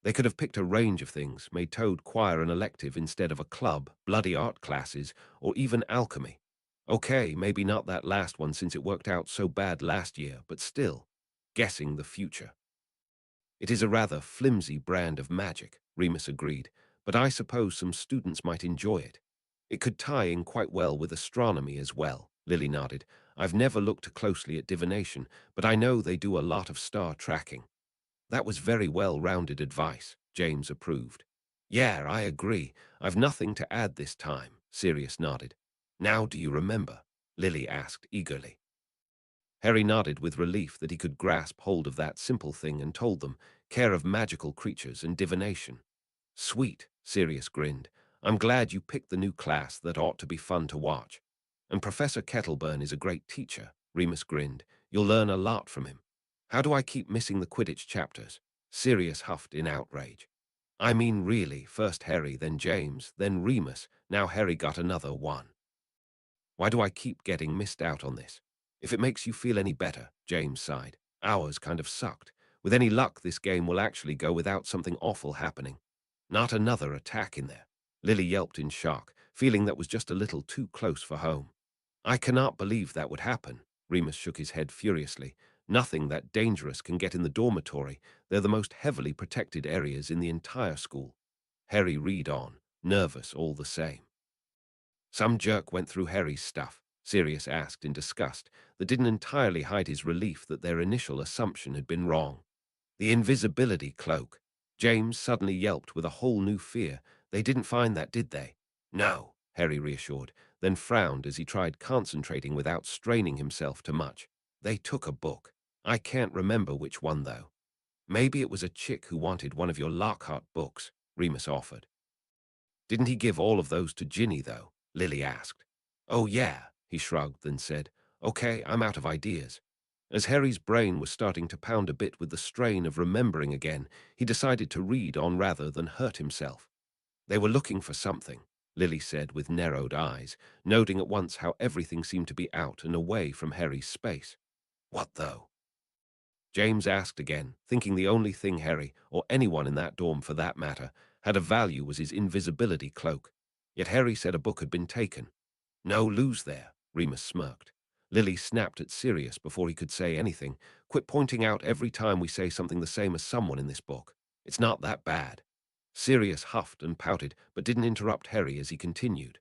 They could have picked a range of things, made Toad Choir an elective instead of a club, bloody art classes, or even alchemy. Okay, maybe not that last one since it worked out so bad last year, but still, guessing the future. It is a rather flimsy brand of magic, Remus agreed, but I suppose some students might enjoy it. It could tie in quite well with astronomy as well, Lily nodded. I've never looked closely at divination, but I know they do a lot of star tracking. That was very well-rounded advice, James approved. Yeah, I agree. I've nothing to add this time, Sirius nodded. Now do you remember? Lily asked eagerly. Harry nodded with relief that he could grasp hold of that simple thing and told them, care of magical creatures and divination. Sweet, Sirius grinned. I'm glad you picked the new class that ought to be fun to watch. And Professor Kettleburn is a great teacher, Remus grinned. You'll learn a lot from him. How do I keep missing the Quidditch chapters? Sirius huffed in outrage. I mean really, first Harry, then James, then Remus. Now Harry got another one. Why do I keep getting missed out on this? If it makes you feel any better, James sighed. Ours kind of sucked. With any luck, this game will actually go without something awful happening. Not another attack in there. Lily yelped in shock, feeling that was just a little too close for home. I cannot believe that would happen. Remus shook his head furiously. Nothing that dangerous can get in the dormitory. They're the most heavily protected areas in the entire school. Harry read on, nervous all the same. Some jerk went through Harry's stuff, Sirius asked in disgust, that didn't entirely hide his relief that their initial assumption had been wrong. The invisibility cloak. James suddenly yelped with a whole new fear. They didn't find that, did they? No, Harry reassured, then frowned as he tried concentrating without straining himself too much. They took a book. I can't remember which one, though. Maybe it was a chick who wanted one of your Lockhart books, Remus offered. Didn't he give all of those to Ginny, though? Lily asked. Oh, yeah, he shrugged, then said, Okay, I'm out of ideas. As Harry's brain was starting to pound a bit with the strain of remembering again, he decided to read on rather than hurt himself. They were looking for something, Lily said with narrowed eyes, noting at once how everything seemed to be out and away from Harry's space. What, though? James asked again, thinking the only thing Harry, or anyone in that dorm for that matter, had of value was his invisibility cloak. Yet Harry said a book had been taken. No lose there, Remus smirked. Lily snapped at Sirius before he could say anything. Quit pointing out every time we say something the same as someone in this book. It's not that bad. Sirius huffed and pouted, but didn't interrupt Harry as he continued.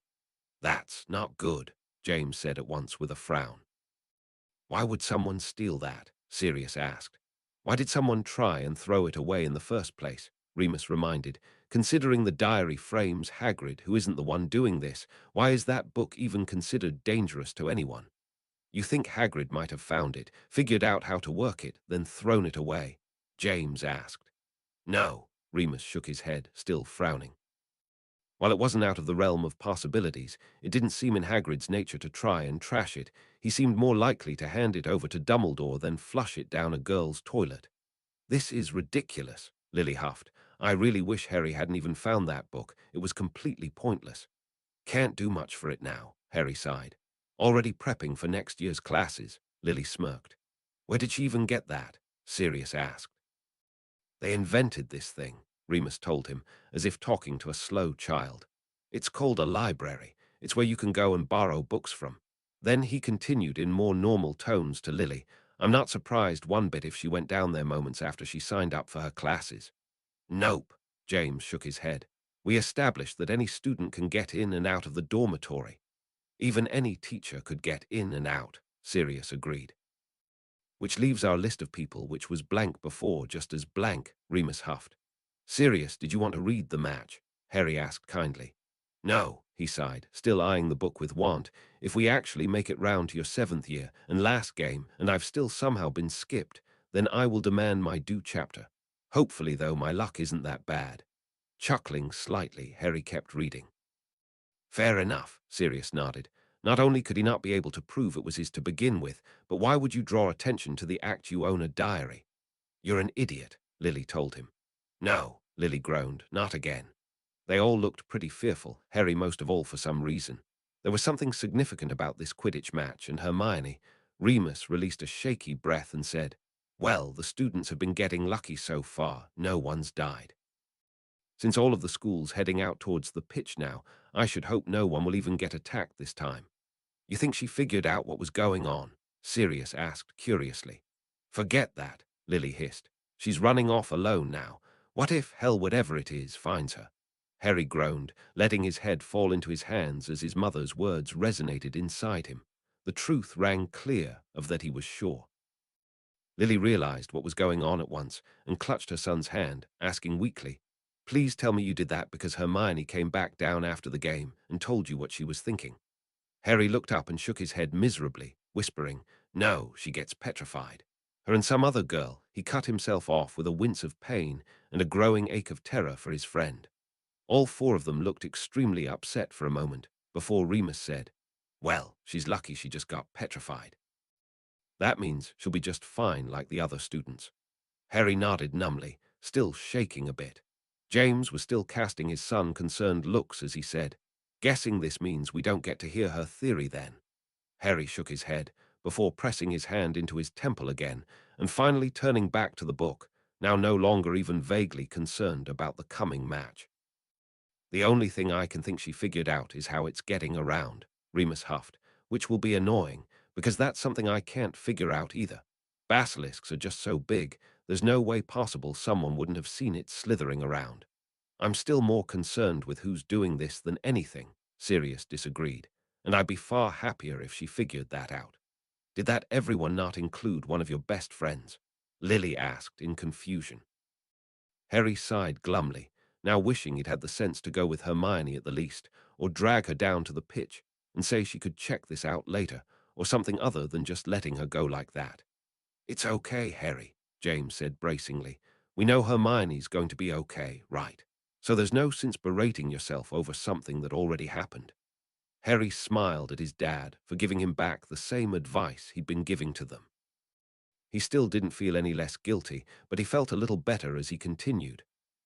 That's not good, James said at once with a frown. Why would someone steal that? Sirius asked. Why did someone try and throw it away in the first place? Remus reminded. Considering the diary frames Hagrid, who isn't the one doing this, why is that book even considered dangerous to anyone? You think Hagrid might have found it, figured out how to work it, then thrown it away? James asked. No, Remus shook his head, still frowning. While it wasn't out of the realm of possibilities, it didn't seem in Hagrid's nature to try and trash it. He seemed more likely to hand it over to Dumbledore than flush it down a girl's toilet. This is ridiculous, Lily huffed. I really wish Harry hadn't even found that book. It was completely pointless. Can't do much for it now, Harry sighed. Already prepping for next year's classes, Lily smirked. Where did she even get that? Sirius asked. They invented this thing, Remus told him, as if talking to a slow child. It's called a library. It's where you can go and borrow books from. Then he continued in more normal tones to Lily. I'm not surprised one bit if she went down there moments after she signed up for her classes. Nope, James shook his head. We established that any student can get in and out of the dormitory. Even any teacher could get in and out, Sirius agreed. Which leaves our list of people, which was blank before, just as blank, Remus huffed. Sirius, did you want to read the match? Harry asked kindly. No, he sighed, still eyeing the book with want. If we actually make it round to your 7th year and last game, and I've still somehow been skipped, then I will demand my due chapter. Hopefully, though, my luck isn't that bad. Chuckling slightly, Harry kept reading. Fair enough, Sirius nodded. Not only could he not be able to prove it was his to begin with, but why would you draw attention to the act you own a diary? You're an idiot, Lily told him. No, Lily groaned, not again. They all looked pretty fearful, Harry most of all for some reason. There was something significant about this Quidditch match, and Hermione. Remus released a shaky breath and said, Well, the students have been getting lucky so far. No one's died. Since all of the school's heading out towards the pitch now, I should hope no one will even get attacked this time. You think she figured out what was going on? Sirius asked curiously. Forget that, Lily hissed. She's running off alone now. What if hell, whatever it is, finds her? Harry groaned, letting his head fall into his hands as his mother's words resonated inside him. The truth rang clear of that he was sure. Lily realized what was going on at once and clutched her son's hand, asking weakly, Please tell me you did that because Hermione came back down after the game and told you what she was thinking. Harry looked up and shook his head miserably, whispering, No, she gets petrified. Her and some other girl. He cut himself off with a wince of pain and a growing ache of terror for his friend. All four of them looked extremely upset for a moment, before Remus said, Well, she's lucky she just got petrified. That means she'll be just fine like the other students. Harry nodded numbly, still shaking a bit. James was still casting his son concerned looks as he said, Guessing this means we don't get to hear her theory then. Harry shook his head, before pressing his hand into his temple again, and finally turning back to the book, now no longer even vaguely concerned about the coming match. The only thing I can think she figured out is how it's getting around, Remus huffed, which will be annoying, because that's something I can't figure out either. Basilisks are just so big, there's no way possible someone wouldn't have seen it slithering around. I'm still more concerned with who's doing this than anything, Sirius disagreed, and I'd be far happier if she figured that out. Did that everyone not include one of your best friends? Lily asked in confusion. Harry sighed glumly, now wishing he'd had the sense to go with Hermione at the least, or drag her down to the pitch and say she could check this out later, or something other than just letting her go like that. It's okay, Harry, James said bracingly. We know Hermione's going to be okay, right? So there's no sense berating yourself over something that already happened. Harry smiled at his dad for giving him back the same advice he'd been giving to them. He still didn't feel any less guilty, but he felt a little better as he continued.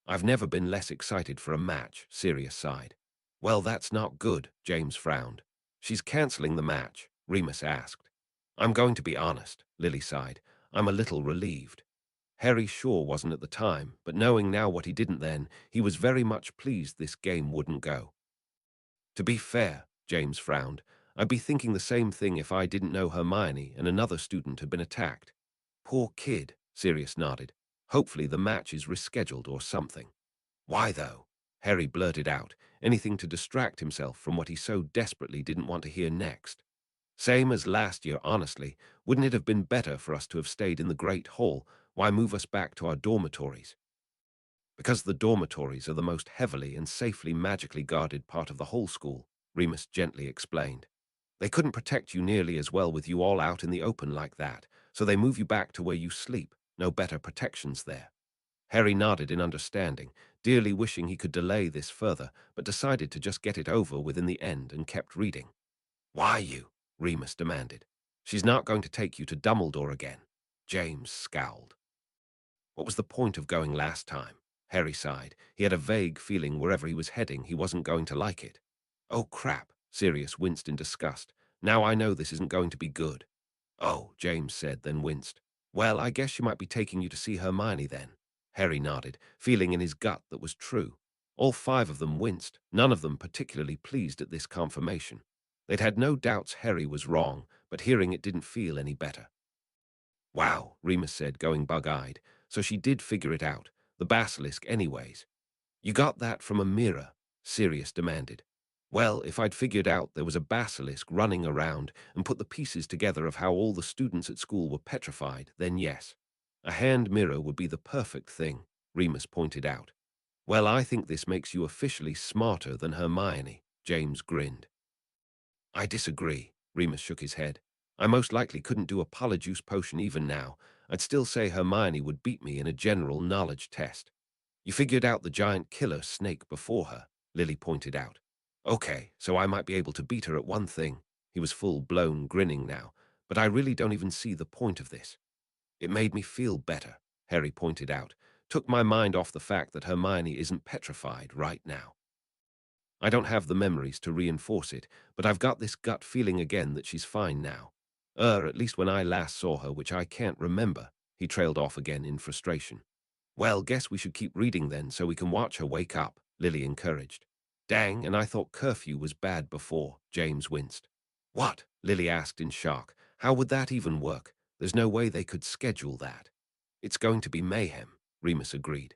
I've never been less excited for a match, Sirius sighed. Well, that's not good, James frowned. She's cancelling the match, Remus asked. I'm going to be honest, Lily sighed. I'm a little relieved. Harry sure wasn't at the time, but knowing now what he didn't then, he was very much pleased this game wouldn't go. To be fair, James frowned, I'd be thinking the same thing if I didn't know Hermione and another student had been attacked. Poor kid, Sirius nodded. Hopefully the match is rescheduled or something. Why, though? Harry blurted out, anything to distract himself from what he so desperately didn't want to hear next. Same as last year, honestly. Wouldn't it have been better for us to have stayed in the Great Hall? Why move us back to our dormitories? Because the dormitories are the most heavily and safely magically guarded part of the whole school, Remus gently explained. They couldn't protect you nearly as well with you all out in the open like that, so they move you back to where you sleep. No better protections there. Harry nodded in understanding, dearly wishing he could delay this further, but decided to just get it over with in the end and kept reading. Why you? Remus demanded. She's not going to take you to Dumbledore again. James scowled. What was the point of going last time? Harry sighed. He had a vague feeling wherever he was heading he wasn't going to like it. Oh crap, Sirius winced in disgust. Now I know this isn't going to be good. Oh, James said, then winced. Well, I guess she might be taking you to see Hermione then. Harry nodded, feeling in his gut that was true. All five of them winced, none of them particularly pleased at this confirmation. They'd had no doubts Harry was wrong, but hearing it didn't feel any better. Wow, Remus said, going bug-eyed. So she did figure it out. The basilisk anyways. You got that from a mirror? Sirius demanded. Well, if I'd figured out there was a basilisk running around and put the pieces together of how all the students at school were petrified, then yes. A hand mirror would be the perfect thing, Remus pointed out. Well, I think this makes you officially smarter than Hermione, James grinned. I disagree, Remus shook his head. I most likely couldn't do a polyjuice potion even now. I'd still say Hermione would beat me in a general knowledge test. You figured out the giant killer snake before her, Lily pointed out. Okay, so I might be able to beat her at one thing. He was full-blown grinning now, but I really don't even see the point of this. It made me feel better, Harry pointed out. Took my mind off the fact that Hermione isn't petrified right now. I don't have the memories to reinforce it, but I've got this gut feeling again that she's fine now. At least when I last saw her, which I can't remember. He trailed off again in frustration. Well, guess we should keep reading then so we can watch her wake up, Lily encouraged. Dang, and I thought curfew was bad before, James winced. What? Lily asked in shock. How would that even work? There's no way they could schedule that. It's going to be mayhem, Remus agreed.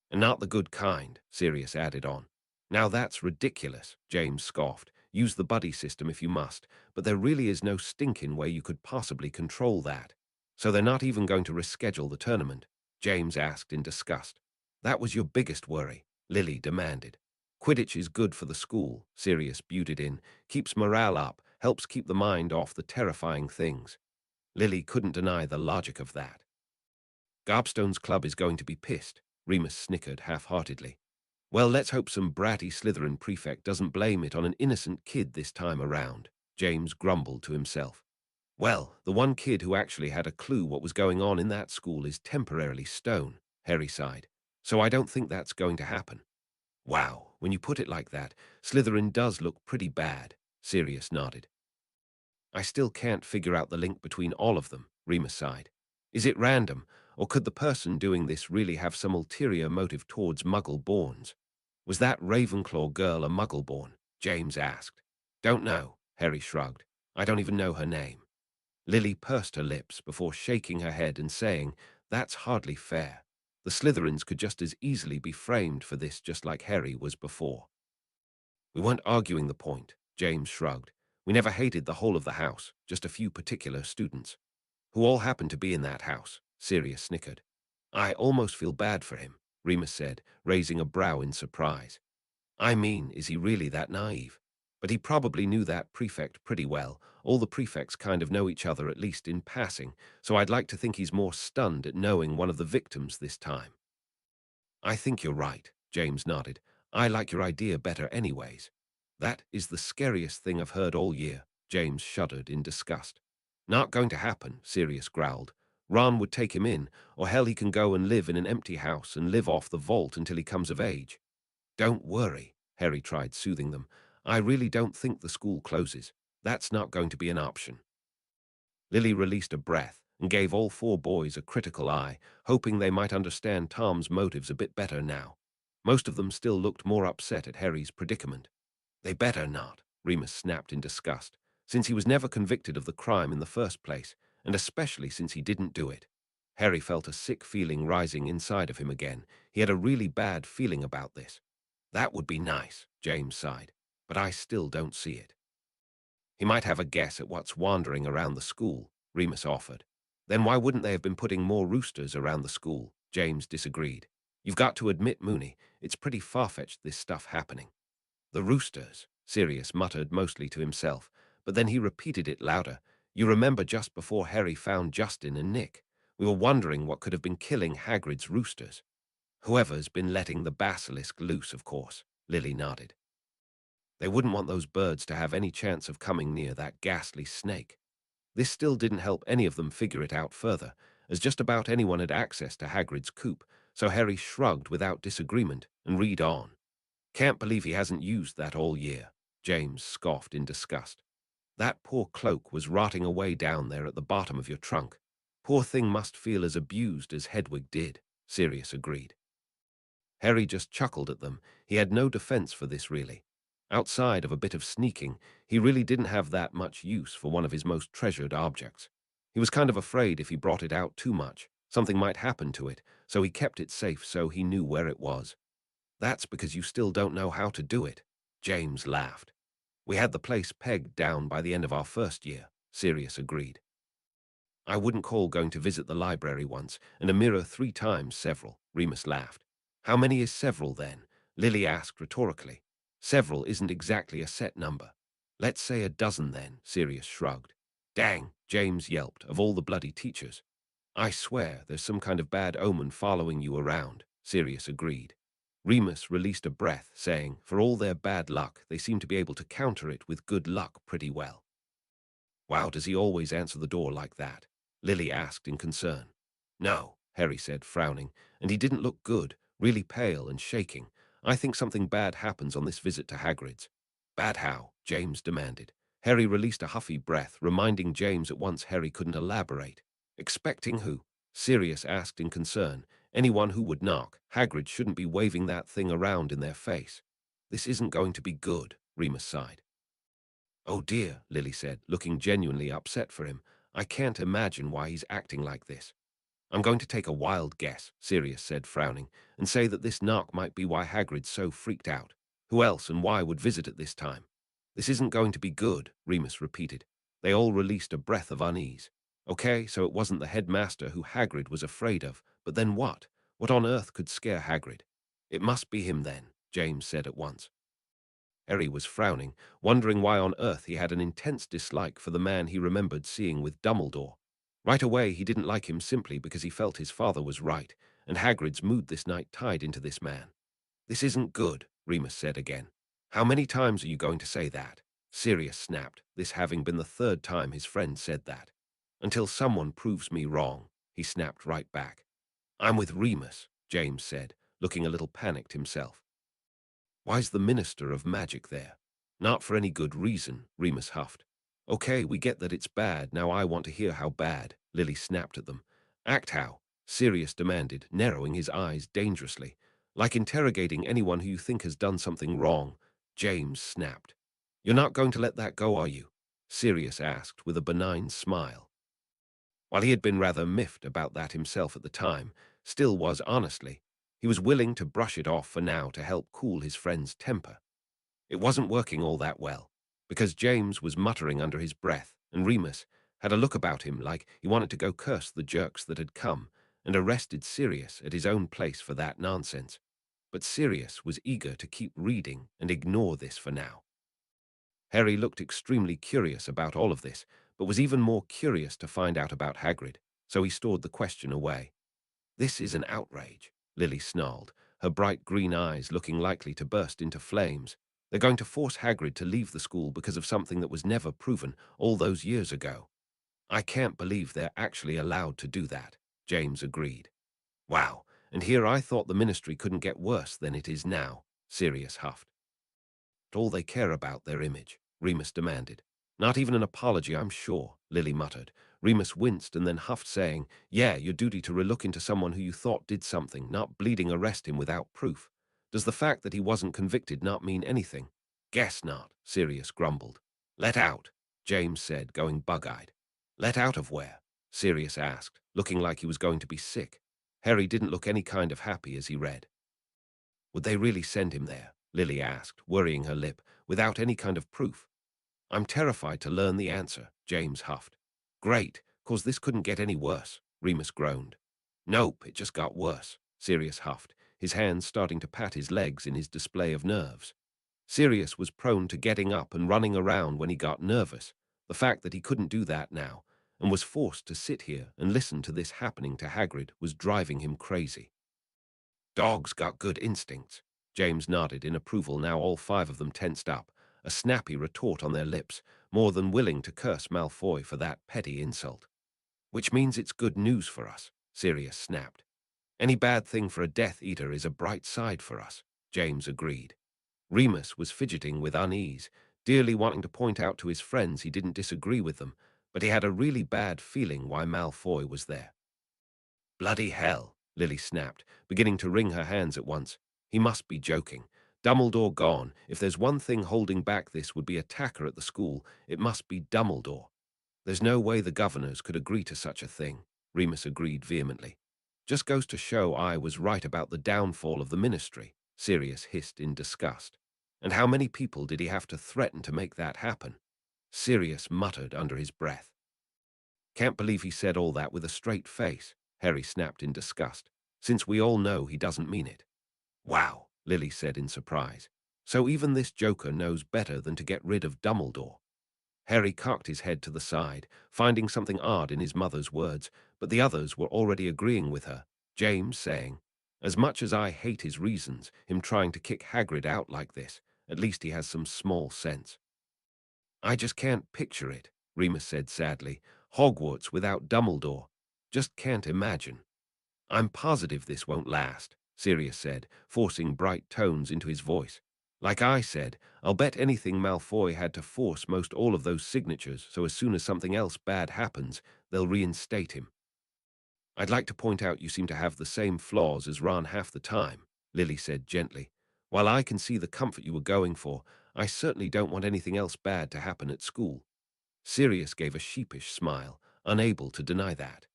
And not the good kind, Sirius added on. Now that's ridiculous, James scoffed. Use the buddy system if you must, but there really is no stinking way you could possibly control that. So they're not even going to reschedule the tournament, James asked in disgust. That was your biggest worry, Lily demanded. Quidditch is good for the school, Sirius buted in, keeps morale up, helps keep the mind off the terrifying things. Lily couldn't deny the logic of that. Gobstone's club is going to be pissed, Remus snickered half-heartedly. Well, let's hope some bratty Slytherin prefect doesn't blame it on an innocent kid this time around, James grumbled to himself. Well, the one kid who actually had a clue what was going on in that school is temporarily stone, Harry sighed. So I don't think that's going to happen. Wow, when you put it like that, Slytherin does look pretty bad, Sirius nodded. I still can't figure out the link between all of them, Remus sighed. Is it random, or could the person doing this really have some ulterior motive towards Muggle-borns? Was that Ravenclaw girl a Muggle-born? James asked. Don't know, Harry shrugged. I don't even know her name. Lily pursed her lips before shaking her head and saying, That's hardly fair. The Slytherins could just as easily be framed for this just like Harry was before. We weren't arguing the point, James shrugged. We never hated the whole of the house, just a few particular students, who all happened to be in that house, Sirius snickered. I almost feel bad for him, Remus said, raising a brow in surprise. I mean, is he really that naive? But he probably knew that prefect pretty well. All the prefects kind of know each other, at least in passing, so I'd like to think he's more stunned at knowing one of the victims this time. I think you're right, James nodded. I like your idea better anyways. That is the scariest thing I've heard all year, James shuddered in disgust. Not going to happen, Sirius growled. Ron would take him in, or hell he can go and live in an empty house and live off the vault until he comes of age. Don't worry, Harry tried soothing them. I really don't think the school closes. That's not going to be an option. Lily released a breath and gave all four boys a critical eye, hoping they might understand Tom's motives a bit better now. Most of them still looked more upset at Harry's predicament. They better not, Remus snapped in disgust, since he was never convicted of the crime in the first place, and especially since he didn't do it. Harry felt a sick feeling rising inside of him again. He had a really bad feeling about this. That would be nice, James sighed, but I still don't see it. He might have a guess at what's wandering around the school, Remus offered. Then why wouldn't they have been putting more roosters around the school? James disagreed. You've got to admit, Mooney, it's pretty far-fetched this stuff happening. The roosters, Sirius muttered mostly to himself, but then he repeated it louder. You remember just before Harry found Justin and Nick, we were wondering what could have been killing Hagrid's roosters. Whoever's been letting the basilisk loose, of course, Lily nodded. They wouldn't want those birds to have any chance of coming near that ghastly snake. This still didn't help any of them figure it out further, as just about anyone had access to Hagrid's coop, so Harry shrugged without disagreement and read on. Can't believe he hasn't used that all year, James scoffed in disgust. That poor cloak was rotting away down there at the bottom of your trunk. Poor thing must feel as abused as Hedwig did, Sirius agreed. Harry just chuckled at them. He had no defense for this, really. Outside of a bit of sneaking, he really didn't have that much use for one of his most treasured objects. He was kind of afraid if he brought it out too much, something might happen to it, so he kept it safe so he knew where it was. That's because you still don't know how to do it, James laughed. We had the place pegged down by the end of our first year, Sirius agreed. I wouldn't call going to visit the library once, and a mirror 3 times several, Remus laughed. How many is several, then? Lily asked rhetorically. Several isn't exactly a set number. Let's say a dozen, then, Sirius shrugged. Dang, James yelped, of all the bloody teachers. I swear there's some kind of bad omen following you around, Sirius agreed. Remus released a breath, saying, for all their bad luck, they seem to be able to counter it with good luck pretty well. Wow, does he always answer the door like that? Lily asked in concern. No, Harry said, frowning, and he didn't look good, really pale and shaking. I think something bad happens on this visit to Hagrid's. Bad how? James demanded. Harry released a huffy breath, reminding James at once Harry couldn't elaborate. Expecting who? Sirius asked in concern. Anyone who would knock. Hagrid shouldn't be waving that thing around in their face. This isn't going to be good, Remus sighed. Oh dear, Lily said, looking genuinely upset for him. I can't imagine why he's acting like this. I'm going to take a wild guess, Sirius said, frowning, and say that this knock might be why Hagrid's so freaked out. Who else and why would visit at this time? This isn't going to be good, Remus repeated. They all released a breath of unease. Okay, so it wasn't the headmaster who Hagrid was afraid of, but then what? What on earth could scare Hagrid? It must be him then, James said at once. Harry was frowning, wondering why on earth he had an intense dislike for the man he remembered seeing with Dumbledore. Right away, he didn't like him simply because he felt his father was right, and Hagrid's mood this night tied into this man. This isn't good, Remus said again. How many times are you going to say that? Sirius snapped, this having been the 3rd time his friend said that. Until someone proves me wrong, he snapped right back. I'm with Remus, James said, looking a little panicked himself. Why's the Minister of Magic there? Not for any good reason, Remus huffed. Okay, we get that it's bad, now I want to hear how bad, Lily snapped at them. Act how? Sirius demanded, narrowing his eyes dangerously. Like interrogating anyone who you think has done something wrong, James snapped. You're not going to let that go, are you? Sirius asked with a benign smile. While he had been rather miffed about that himself at the time, still was honestly, he was willing to brush it off for now to help cool his friend's temper. It wasn't working all that well, because James was muttering under his breath, and Remus had a look about him like he wanted to go curse the jerks that had come and arrested Sirius at his own place for that nonsense. But Sirius was eager to keep reading and ignore this for now. Harry looked extremely curious about all of this, but was even more curious to find out about Hagrid, so he stored the question away. "This is an outrage," Lily snarled, her bright green eyes looking likely to burst into flames. "They're going to force Hagrid to leave the school because of something that was never proven all those years ago." "I can't believe they're actually allowed to do that," James agreed. "Wow, and here I thought the Ministry couldn't get worse than it is now," Sirius huffed. "All they care about their image," Remus demanded. "Not even an apology, I'm sure," Lily muttered. Remus winced and then huffed, saying, "Yeah, your duty to relook into someone who you thought did something, not bleeding arrest him without proof. Does the fact that he wasn't convicted not mean anything?" "Guess not," Sirius grumbled. "Let out," James said, going bug-eyed. "Let out of where?" Sirius asked, looking like he was going to be sick. Harry didn't look any kind of happy as he read. "Would they really send him there?" Lily asked, worrying her lip, "without any kind of proof?" "I'm terrified to learn the answer," James huffed. "Great, 'cause this couldn't get any worse," Remus groaned. "Nope, it just got worse," Sirius huffed, his hands starting to pat his legs in his display of nerves. Sirius was prone to getting up and running around when he got nervous. The fact that he couldn't do that now, and was forced to sit here and listen to this happening to Hagrid, was driving him crazy. "Dogs got good instincts," James nodded in approval. Now all five of them tensed up, a snappy retort on their lips, more than willing to curse Malfoy for that petty insult. "Which means it's good news for us," Sirius snapped. "Any bad thing for a Death Eater is a bright side for us," James agreed. Remus was fidgeting with unease, dearly wanting to point out to his friends he didn't disagree with them, but he had a really bad feeling why Malfoy was there. "Bloody hell," Lily snapped, beginning to wring her hands at once. "He must be joking. Dumbledore gone. If there's one thing holding back this would be attacker at the school, it must be Dumbledore." "There's no way the governors could agree to such a thing," Remus agreed vehemently. "Just goes to show I was right about the downfall of the Ministry," Sirius hissed in disgust. "And how many people did he have to threaten to make that happen?" Sirius muttered under his breath. "Can't believe he said all that with a straight face," Harry snapped in disgust, "since we all know he doesn't mean it." "Wow," Lily said in surprise. "So even this joker knows better than to get rid of Dumbledore." Harry cocked his head to the side, finding something odd in his mother's words, but the others were already agreeing with her, James saying, "As much as I hate his reasons, him trying to kick Hagrid out like this, at least he has some small sense." "I just can't picture it," Remus said sadly. "Hogwarts without Dumbledore. Just can't imagine." "I'm positive this won't last," Sirius said, forcing bright tones into his voice. "Like I said, I'll bet anything Malfoy had to force most all of those signatures, so as soon as something else bad happens, they'll reinstate him." "I'd like to point out you seem to have the same flaws as Ron half the time," Lily said gently. "While I can see the comfort you were going for, I certainly don't want anything else bad to happen at school." Sirius gave a sheepish smile, unable to deny that.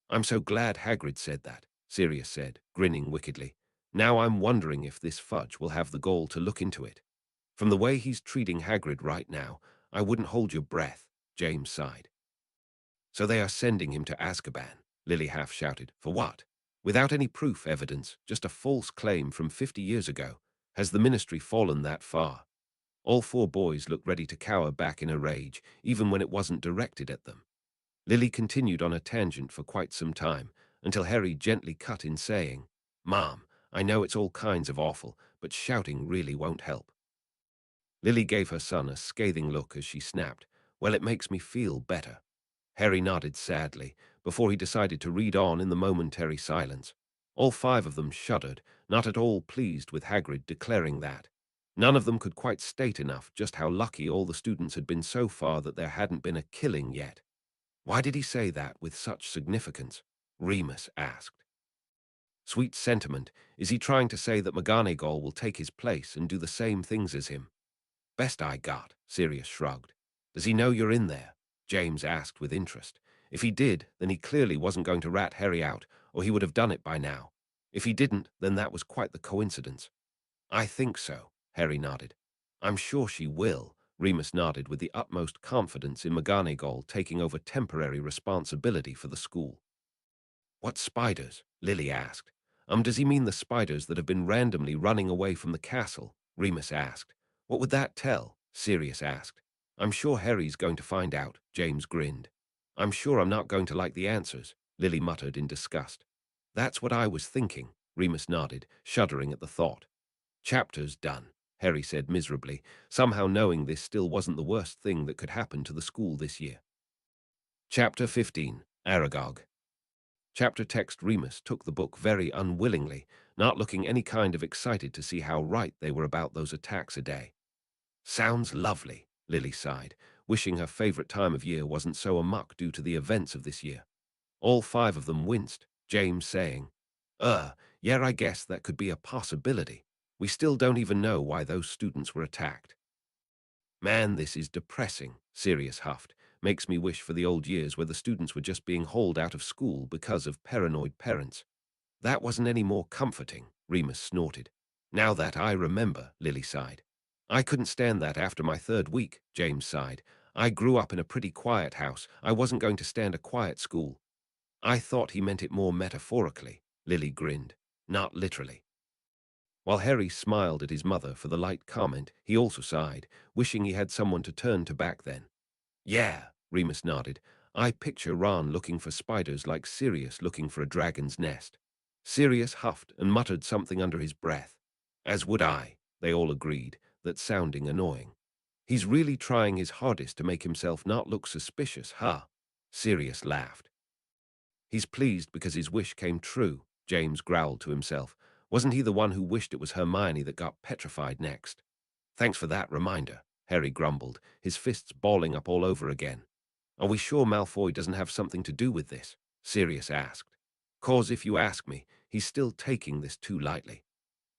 "I'm so glad Hagrid said that," Sirius said, grinning wickedly. "Now I'm wondering if this fudge will have the gall to look into it. From the way he's treating Hagrid right now, I wouldn't hold your breath," James sighed. "So they are sending him to Azkaban," Lily half shouted. "For what? Without any proof, evidence, just a false claim from 50 years ago. Has the Ministry fallen that far?" All four boys looked ready to cower back in a rage, even when it wasn't directed at them. Lily continued on a tangent for quite some time, until Harry gently cut in, saying, "Mom, I know it's all kinds of awful, but shouting really won't help." Lily gave her son a scathing look as she snapped, "Well, it makes me feel better." Harry nodded sadly, before he decided to read on in the momentary silence. All five of them shuddered, not at all pleased with Hagrid declaring that. None of them could quite state enough just how lucky all the students had been so far that there hadn't been a killing yet. "Why did he say that with such significance?" Remus asked. "Sweet sentiment. Is he trying to say that McGonagall will take his place and do the same things as him?" "Best I got," Sirius shrugged. "Does he know you're in there?" James asked with interest. If he did, then he clearly wasn't going to rat Harry out, or he would have done it by now. If he didn't, then that was quite the coincidence. "I think so," Harry nodded. I'm sure she will, Remus nodded with the utmost confidence in McGonagall taking over temporary responsibility for the school. What spiders? Lily asked. Does he mean the spiders that have been randomly running away from the castle? Remus asked. What would that tell? Sirius asked. I'm sure Harry's going to find out, James grinned. I'm sure I'm not going to like the answers, Lily muttered in disgust. That's what I was thinking, Remus nodded, shuddering at the thought. Chapter's done, Harry said miserably, somehow knowing this still wasn't the worst thing that could happen to the school this year. Chapter 15, Aragog. Chapter text Remus took the book very unwillingly, not looking any kind of excited to see how right they were about those attacks a day. Sounds lovely, Lily sighed, wishing her favorite time of year wasn't so amuck due to the events of this year. All five of them winced, James saying, yeah, I guess that could be a possibility. We still don't even know why those students were attacked. Man, this is depressing, Sirius huffed. Makes me wish for the old years where the students were just being hauled out of school because of paranoid parents. That wasn't any more comforting, Remus snorted. Now that I remember, Lily sighed. I couldn't stand that after my third week, James sighed. I grew up in a pretty quiet house. I wasn't going to stand a quiet school. I thought he meant it more metaphorically, Lily grinned. Not literally. While Harry smiled at his mother for the light comment, he also sighed, wishing he had someone to turn to back then. Yeah, Remus nodded. I picture Ron looking for spiders like Sirius looking for a dragon's nest. Sirius huffed and muttered something under his breath. As would I, they all agreed, that sounding annoying. He's really trying his hardest to make himself not look suspicious, huh? Sirius laughed. He's pleased because his wish came true, James growled to himself. Wasn't he the one who wished it was Hermione that got petrified next? Thanks for that reminder, Harry grumbled, his fists balling up all over again. Are we sure Malfoy doesn't have something to do with this? Sirius asked. 'Cause if you ask me, he's still taking this too lightly.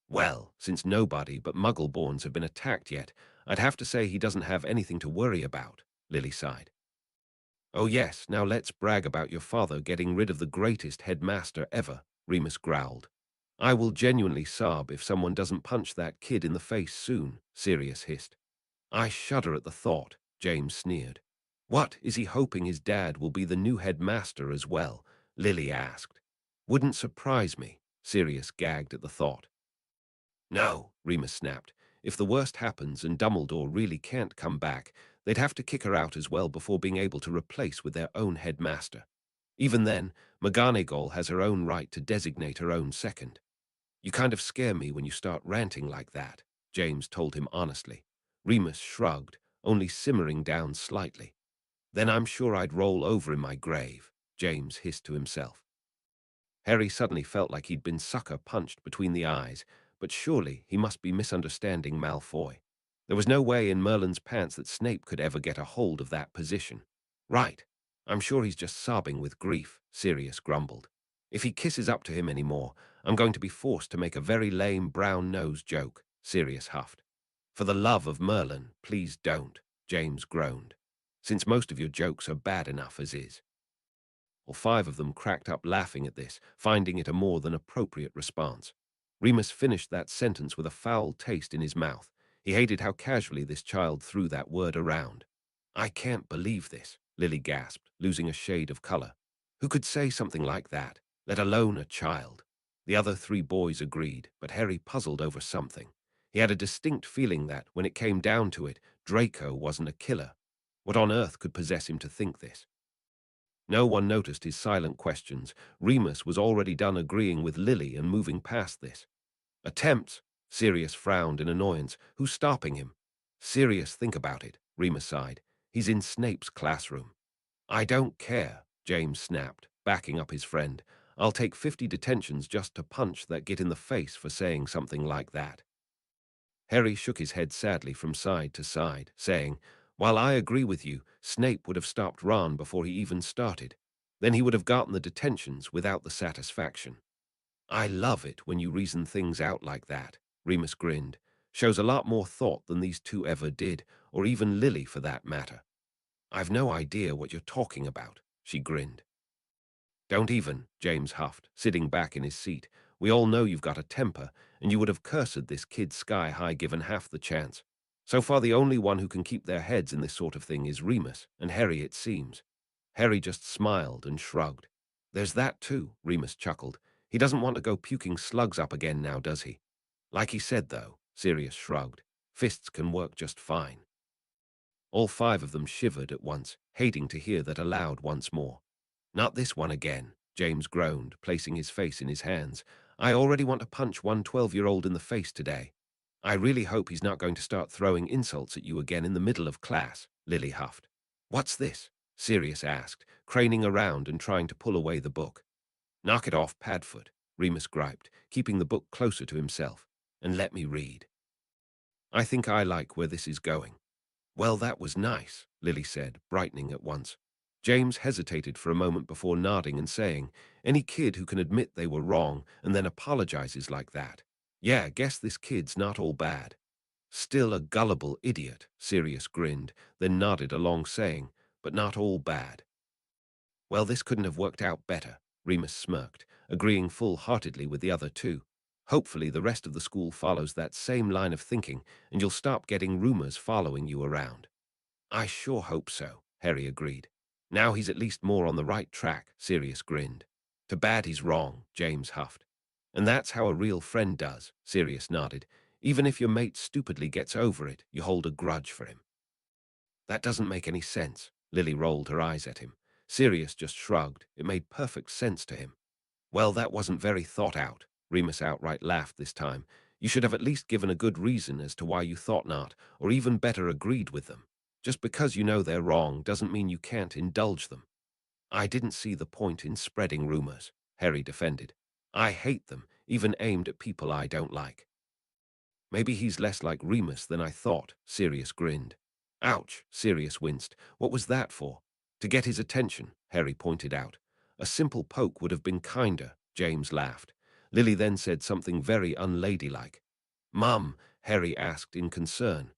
Well, since nobody but Muggleborns have been attacked yet, I'd have to say he doesn't have anything to worry about, Lily sighed. Oh yes, now let's brag about your father getting rid of the greatest headmaster ever, Remus growled. I will genuinely sob if someone doesn't punch that kid in the face soon, Sirius hissed. I shudder at the thought, James sneered. What, is he hoping his dad will be the new headmaster as well? Lily asked. Wouldn't surprise me, Sirius gagged at the thought. No, Remus snapped. If the worst happens and Dumbledore really can't come back, they'd have to kick her out as well before being able to replace with their own headmaster. Even then, McGonagall has her own right to designate her own second. You kind of scare me when you start ranting like that, James told him honestly. Remus shrugged, only simmering down slightly. Then I'm sure I'd roll over in my grave, James hissed to himself. Harry suddenly felt like he'd been sucker punched between the eyes, but surely he must be misunderstanding Malfoy. There was no way in Merlin's pants that Snape could ever get a hold of that position. Right. I'm sure he's just sobbing with grief, Sirius grumbled. If he kisses up to him anymore, I'm going to be forced to make a very lame brown nose joke, Sirius huffed. For the love of Merlin, please don't, James groaned, since most of your jokes are bad enough as is. All five of them cracked up laughing at this, finding it a more than appropriate response. Remus finished that sentence with a foul taste in his mouth. He hated how casually this child threw that word around. I can't believe this, Lily gasped, losing a shade of color. Who could say something like that, let alone a child? The other three boys agreed, but Harry puzzled over something. He had a distinct feeling that, when it came down to it, Draco wasn't a killer. What on earth could possess him to think this? No one noticed his silent questions. Remus was already done agreeing with Lily and moving past this. Attempts? Sirius frowned in annoyance. Who's stopping him? Sirius, think about it, Remus sighed. He's in Snape's classroom. I don't care, James snapped, backing up his friend. I'll take 50 detentions just to punch that git in the face for saying something like that. Harry shook his head sadly from side to side, saying, while I agree with you, Snape would have stopped Ron before he even started. Then he would have gotten the detentions without the satisfaction. I love it when you reason things out like that, Remus grinned. Shows a lot more thought than these two ever did, or even Lily for that matter. I've no idea what you're talking about, she grinned. Don't even, James huffed, sitting back in his seat. We all know you've got a temper, and you would have cursed this kid sky-high given half the chance. So far, the only one who can keep their heads in this sort of thing is Remus, and Harry, it seems. Harry just smiled and shrugged. There's that too, Remus chuckled. He doesn't want to go puking slugs up again now, does he? Like he said, though, Sirius shrugged. Fists can work just fine. All five of them shivered at once, hating to hear that aloud once more. Not this one again, James groaned, placing his face in his hands. I already want to punch one 12-year-old in the face today. I really hope he's not going to start throwing insults at you again in the middle of class, Lily huffed. What's this? Sirius asked, craning around and trying to pull away the book. Knock it off, Padfoot, Remus griped, keeping the book closer to himself. And let me read. I think I like where this is going. Well, that was nice, Lily said, brightening at once. James hesitated for a moment before nodding and saying, any kid who can admit they were wrong and then apologizes like that. Yeah, guess this kid's not all bad. Still a gullible idiot, Sirius grinned, then nodded along saying, but not all bad. Well, this couldn't have worked out better, Remus smirked, agreeing full-heartedly with the other two. Hopefully the rest of the school follows that same line of thinking, and you'll stop getting rumors following you around. I sure hope so, Harry agreed. Now he's at least more on the right track, Sirius grinned. Too bad he's wrong, James huffed. And that's how a real friend does, Sirius nodded. Even if your mate stupidly gets over it, you hold a grudge for him. That doesn't make any sense, Lily rolled her eyes at him. Sirius just shrugged. It made perfect sense to him. Well, that wasn't very thought out, Remus outright laughed this time. You should have at least given a good reason as to why you thought not, or even better agreed with them. Just because you know they're wrong doesn't mean you can't indulge them. I didn't see the point in spreading rumors, Harry defended. I hate them, even aimed at people I don't like. Maybe he's less like Remus than I thought, Sirius grinned. Ouch, Sirius winced. What was that for? To get his attention, Harry pointed out. A simple poke would have been kinder, James laughed. Lily then said something very unladylike. Mum, Harry asked in concern.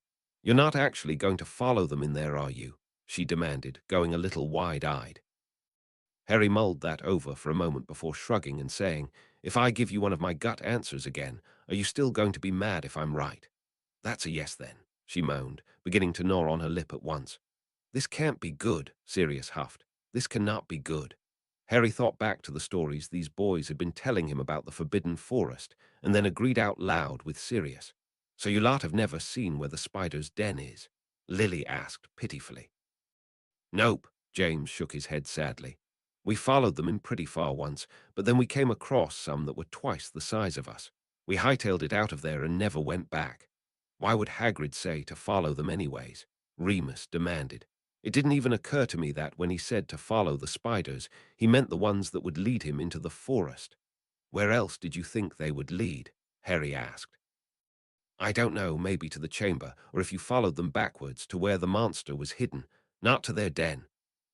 You're not actually going to follow them in there, are you? She demanded, going a little wide-eyed. Harry mulled that over for a moment before shrugging and saying, if I give you one of my gut answers again, are you still going to be mad if I'm right? That's a yes then, she moaned, beginning to gnaw on her lip at once. This can't be good, Sirius huffed. This cannot be good. Harry thought back to the stories these boys had been telling him about the Forbidden Forest, and then agreed out loud with Sirius. So you lot have never seen where the spider's den is? Lily asked pitifully. Nope, James shook his head sadly. We followed them in pretty far once, but then we came across some that were twice the size of us. We hightailed it out of there and never went back. Why would Hagrid say to follow them anyways? Remus demanded. It didn't even occur to me that when he said to follow the spiders, he meant the ones that would lead him into the forest. Where else did you think they would lead? Harry asked. I don't know, maybe to the chamber, or if you followed them backwards to where the monster was hidden, not to their den.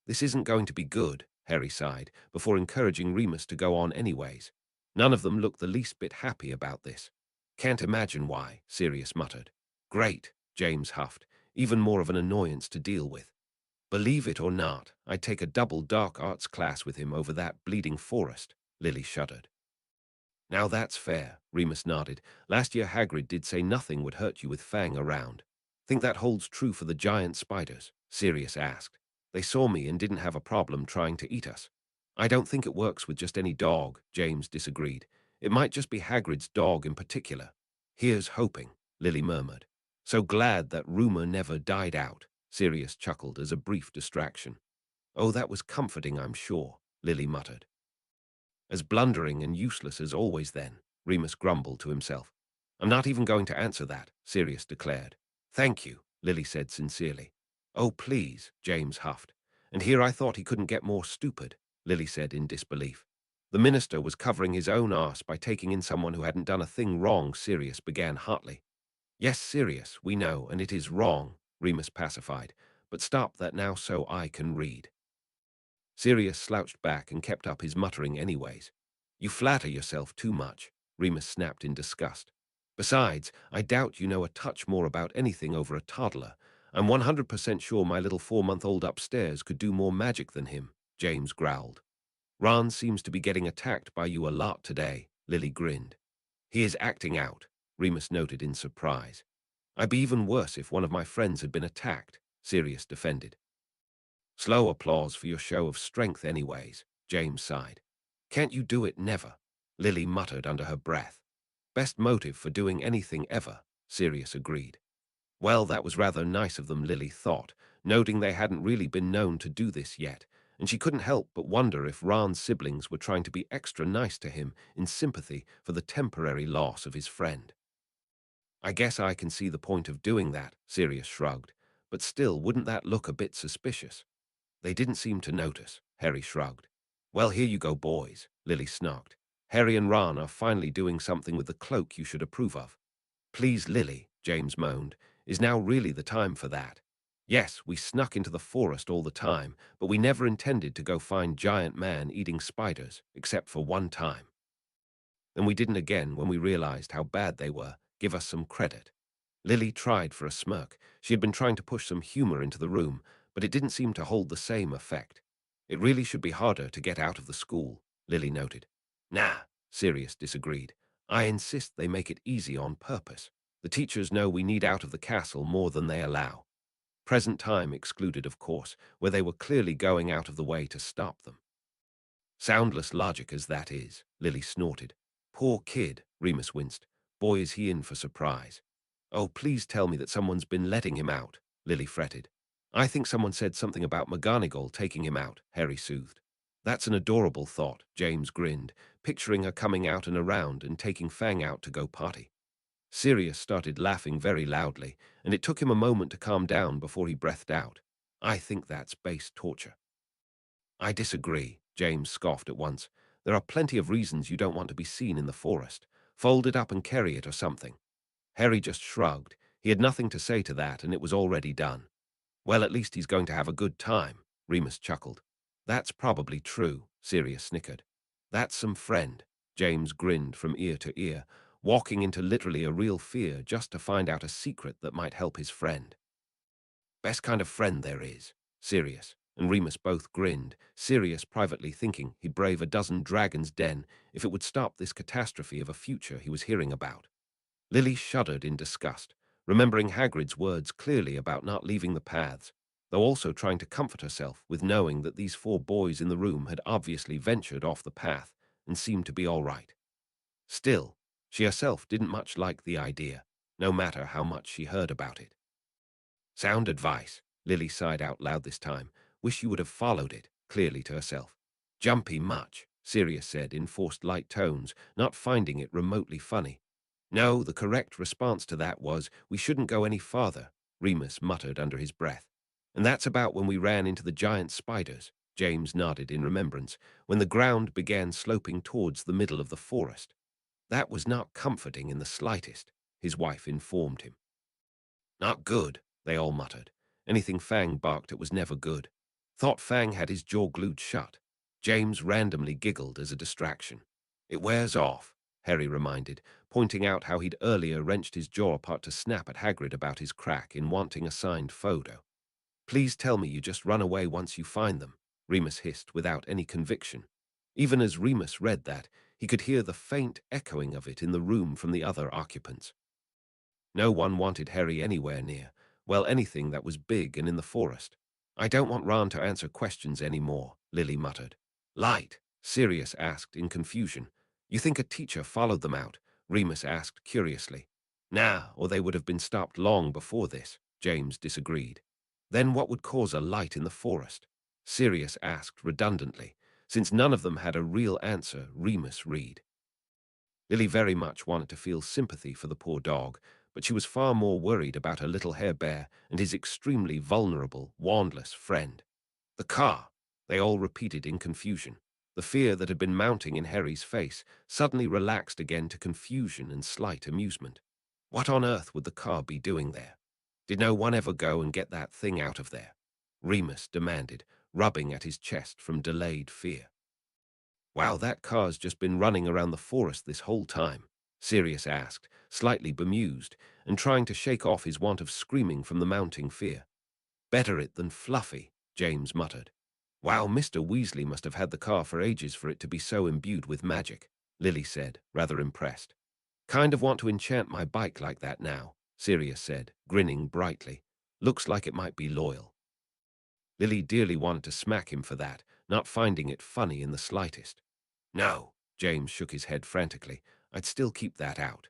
This isn't going to be good, Harry sighed, before encouraging Remus to go on anyways. None of them looked the least bit happy about this. Can't imagine why, Sirius muttered. Great, James huffed, even more of an annoyance to deal with. Believe it or not, I'd take a double dark arts class with him over that bleeding forest, Lily shuddered. Now that's fair, Remus nodded. Last year Hagrid did say nothing would hurt you with Fang around. Think that holds true for the giant spiders? Sirius asked. They saw me and didn't have a problem trying to eat us. I don't think it works with just any dog, James disagreed. It might just be Hagrid's dog in particular. Here's hoping, Lily murmured. So glad that rumor never died out, Sirius chuckled as a brief distraction. Oh, that was comforting, I'm sure, Lily muttered. As blundering and useless as always then, Remus grumbled to himself. I'm not even going to answer that, Sirius declared. Thank you, Lily said sincerely. Oh, please, James huffed. And here I thought he couldn't get more stupid, Lily said in disbelief. The minister was covering his own arse by taking in someone who hadn't done a thing wrong, Sirius began hotly. Yes, Sirius, we know, and it is wrong, Remus pacified. But stop that now so I can read. Sirius slouched back and kept up his muttering anyways. You flatter yourself too much, Remus snapped in disgust. Besides, I doubt you know a touch more about anything over a toddler. I'm 100% sure my little 4-month-old upstairs could do more magic than him, James growled. Ron seems to be getting attacked by you a lot today, Lily grinned. He is acting out, Remus noted in surprise. I'd be even worse if one of my friends had been attacked, Sirius defended. Slow applause for your show of strength anyways, James sighed. Can't you do it never? Lily muttered under her breath. Best motive for doing anything ever, Sirius agreed. Well, that was rather nice of them, Lily thought, noting they hadn't really been known to do this yet, and she couldn't help but wonder if Ran's siblings were trying to be extra nice to him in sympathy for the temporary loss of his friend. I guess I can see the point of doing that, Sirius shrugged, but still, wouldn't that look a bit suspicious? They didn't seem to notice, Harry shrugged. Well, here you go, boys, Lily snarked. Harry and Ron are finally doing something with the cloak you should approve of. Please, Lily, James moaned, is now really the time for that? Yes, we snuck into the forest all the time, but we never intended to go find giant man eating spiders, except for one time. Then we didn't again when we realized how bad they were. Give us some credit. Lily tried for a smirk. She had been trying to push some humor into the room, but it didn't seem to hold the same effect. It really should be harder to get out of the school, Lily noted. Nah, Sirius disagreed. I insist they make it easy on purpose. The teachers know we need out of the castle more than they allow. Present time excluded, of course, where they were clearly going out of the way to stop them. Soundless logic as that is, Lily snorted. Poor kid, Remus winced. Boy, is he in for surprise. Oh, please tell me that someone's been letting him out, Lily fretted. I think someone said something about McGonagall taking him out, Harry soothed. That's an adorable thought, James grinned, picturing her coming out and around and taking Fang out to go potty. Sirius started laughing very loudly, and it took him a moment to calm down before he breathed out. I think that's base torture. I disagree, James scoffed at once. There are plenty of reasons you don't want to be seen in the forest. Fold it up and carry it or something. Harry just shrugged. He had nothing to say to that, and it was already done. Well, at least he's going to have a good time, Remus chuckled. That's probably true, Sirius snickered. That's some friend, James grinned from ear to ear, walking into literally a real fear just to find out a secret that might help his friend. Best kind of friend there is, Sirius and Remus both grinned, Sirius privately thinking he'd brave a dozen dragons' den if it would stop this catastrophe of a future he was hearing about. Lily shuddered in disgust, remembering Hagrid's words clearly about not leaving the paths, though also trying to comfort herself with knowing that these four boys in the room had obviously ventured off the path and seemed to be all right. Still, she herself didn't much like the idea, no matter how much she heard about it. Sound advice, Lily sighed out loud this time. Wish you would have followed it, clearly to herself. Jumpy much, Sirius said in forced light tones, not finding it remotely funny. No, the correct response to that was, we shouldn't go any farther, Remus muttered under his breath. And that's about when we ran into the giant spiders, James nodded in remembrance, when the ground began sloping towards the middle of the forest. That was not comforting in the slightest, his wife informed him. Not good, they all muttered. Anything Fang barked at was never good. Thought Fang had his jaw glued shut. James randomly giggled as a distraction. It wears off, Harry reminded, pointing out how he'd earlier wrenched his jaw apart to snap at Hagrid about his crack in wanting a signed photo. Please tell me you just run away once you find them, Remus hissed without any conviction. Even as Remus read that, he could hear the faint echoing of it in the room from the other occupants. No one wanted Harry anywhere near, well, anything that was big and in the forest. I don't want Ron to answer questions anymore, Lily muttered. Light, Sirius asked in confusion. You think a teacher followed them out? Remus asked curiously. Nah, or they would have been stopped long before this, James disagreed. Then what would cause a light in the forest? Sirius asked redundantly, since none of them had a real answer. Remus read. Lily very much wanted to feel sympathy for the poor dog, but she was far more worried about her little hair bear and his extremely vulnerable, wandless friend. The car, they all repeated in confusion. The fear that had been mounting in Harry's face suddenly relaxed again to confusion and slight amusement. What on earth would the car be doing there? Did no one ever go and get that thing out of there? Remus demanded, rubbing at his chest from delayed fear. Wow, that car's just been running around the forest this whole time, Sirius asked, slightly bemused, and trying to shake off his want of screaming from the mounting fear. Better it than Fluffy, James muttered. Wow, Mr. Weasley must have had the car for ages for it to be so imbued with magic, Lily said, rather impressed. Kind of want to enchant my bike like that now, Sirius said, grinning brightly. Looks like it might be loyal. Lily dearly wanted to smack him for that, not finding it funny in the slightest. No, James shook his head frantically. I'd still keep that out.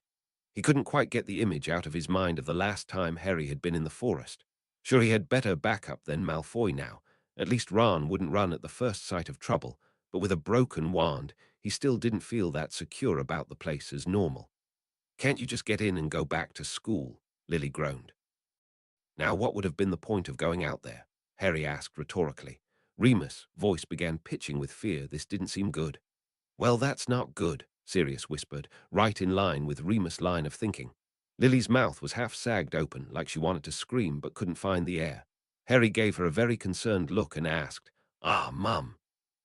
He couldn't quite get the image out of his mind of the last time Harry had been in the forest. Sure, he had better backup than Malfoy now. At least Ron wouldn't run at the first sight of trouble, but with a broken wand, he still didn't feel that secure about the place as normal. Can't you just get in and go back to school? Lily groaned. Now, what would have been the point of going out there? Harry asked rhetorically. Remus' voice began pitching with fear. This didn't seem good. Well, that's not good, Sirius whispered, right in line with Remus' line of thinking. Lily's mouth was half sagged open, like she wanted to scream but couldn't find the air. Harry gave her a very concerned look and asked, Mum.